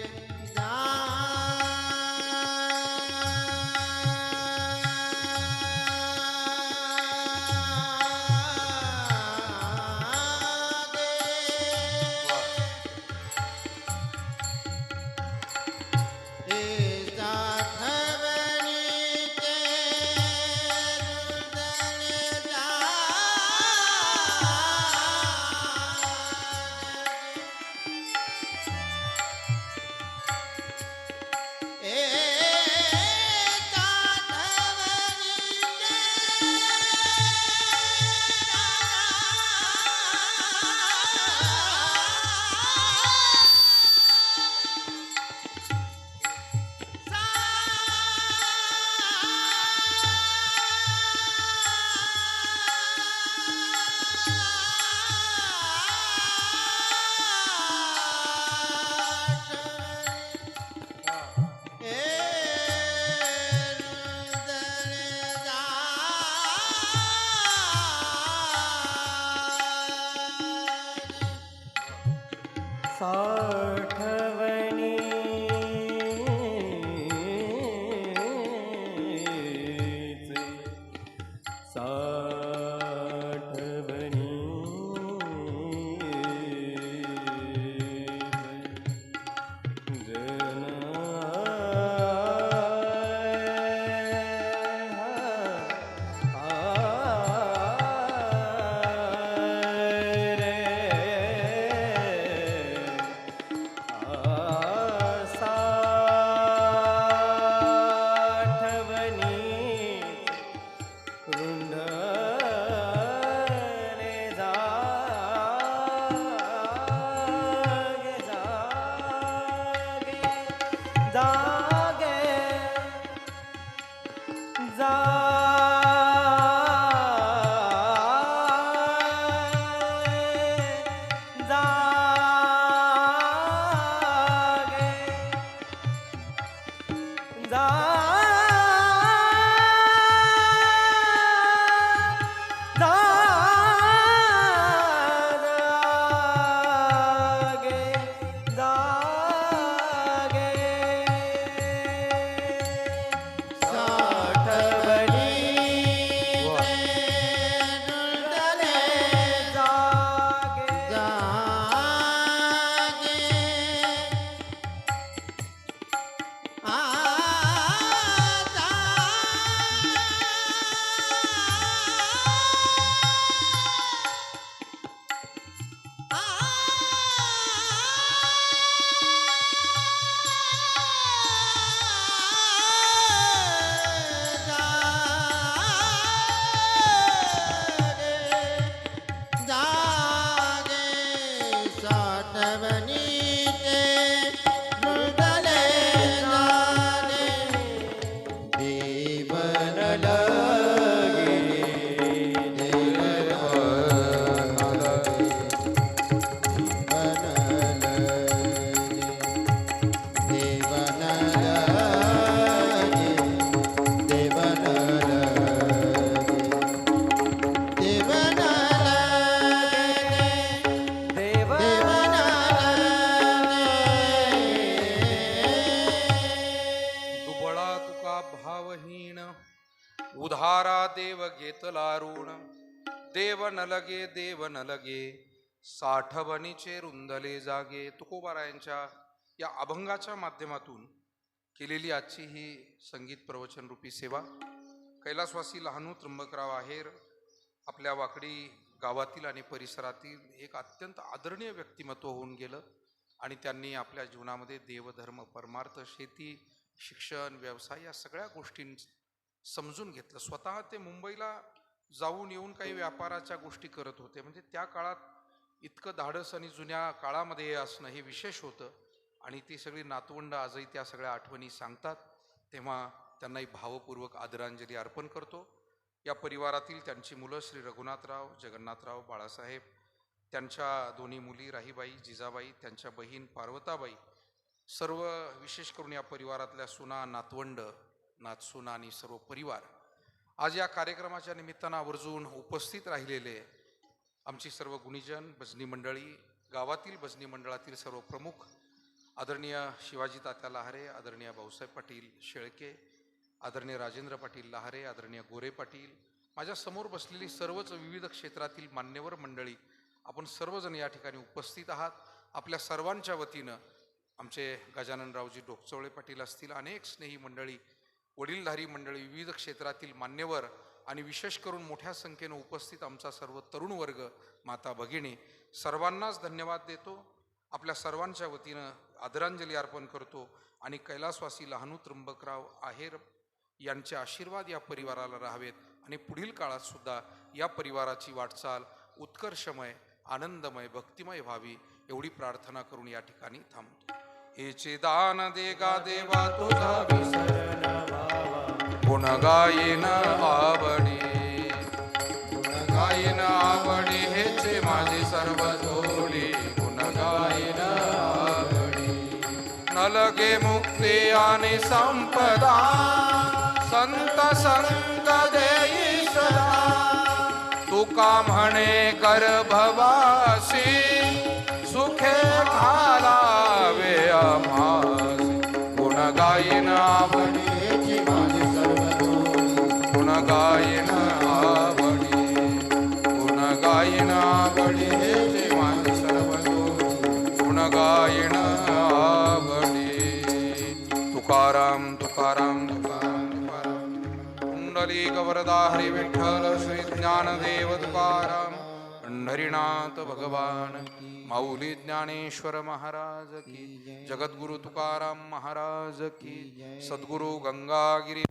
S3: साठवणी साठवणी साठवणी रुंद
S1: उधारा देव घेतला ऋण, देव न लगे साठवणीचे रुंदले जागे. तुकोबारायांच्या या अभंगाच्या माध्यमातून केलेली आजची ही संगीत प्रवचन रूपी सेवा कैलासवासी लहानू त्र्यंबकराव आहेर आपल्या वाकडी गावातील आणि परिसरातील एक अत्यंत आदरणीय व्यक्तिमत्व होऊन गेलं आणि त्यांनी आपल्या जीवनामध्ये देवधर्म परमार्थ शेती शिक्षण व्यवसाय या सगळ्या गोष्टी समजून घेतलं. स्वतः ते मुंबईला जाऊन येऊन काही व्यापाराच्या गोष्टी करत होते. म्हणजे त्या काळात इतकं धाडस आणि जुन्या काळामध्ये हे असणं हे विशेष होतं आणि ती सगळी नातवंड आजही त्या सगळ्या आठवणी सांगतात. तेव्हा त्यांनाही भावपूर्वक आदरांजली अर्पण करतो. या परिवारातील त्यांची मुलं श्री रघुनाथराव, जगन्नाथराव, बाळासाहेब, त्यांच्या दोन्ही मुली राहीबाई, जिजाबाई, त्यांच्या बहीण पार्वताबाई, सर्व विशेष करून या परिवारातल्या सुना, नातवंड, नातसुना आणि सर्व परिवार आज या कार्यक्रमाच्या निमित्तानं आवर्जून उपस्थित राहिलेले आमची सर्व गुणीजन, भजनी मंडळी, गावातील भजनी मंडळातील सर्व प्रमुख, आदरणीय शिवाजी तात्या लहारे, आदरणीय भाऊसाहेब पाटील शेळके, आदरणीय राजेंद्र पाटील लहारे, आदरणीय गोरे पाटील, माझ्या समोर बसलेली सर्वच विविध क्षेत्रातील मान्यवर मंडळी, आपण सर्वजण या ठिकाणी उपस्थित आहात. आपल्या सर्वांच्या वतीनं आमचे गजाननरावजी डोकचवळे पाटील असतील, अनेक स्नेही मंडळी, वडीलधारी मंडळी, विविध क्षेत्रातील मान्यवर आणि विशेष करून मोठ्या संख्येनं उपस्थित आमचा सर्व तरुण वर्ग, माता भगिनी, सर्वांनाच धन्यवाद देतो. आपल्या सर्वांच्या वतीनं आदरांजली अर्पण करतो आणि कैलासवासी लहानू त्र्यंबकराव आहेर यांचे आशीर्वाद या परिवाराला राहावेत आणि पुढील काळात सुद्धा या परिवाराची वाटचाल उत्कर्षमय, आनंदमय, भक्तिमय व्हावी एवढी प्रार्थना करून या ठिकाणी थांबतो. हेचे दान दे गा देवा तुझा विसर गुण गायन आवडी, गुण गायन आवडी हेचे माझे सर्व जोडी, गुण गायन आवडी. न लगे मुक्ती आणि संपदा संत संग देई सदा, तुका म्हणे गर्भवासी सुखे घालावे आम्हासी. गुण गायन आवडी हेची माझी सर्व गुण गायन आवडी, गुण गायन आवडी हेची माझी सर्व गुण गायन आवडी. तुकाराम तुकाराम तुकाराम तुकाराम. कुंडली गवरदा हरी विठ्ठल श्री ज्ञानदेव तुकाराम, पंढरीनाथ भगवान, माऊली ज्ञानेश्वर महाराज की, जगद्गुरु तुकाराम महाराज की, सद्गुरु गंगागिरी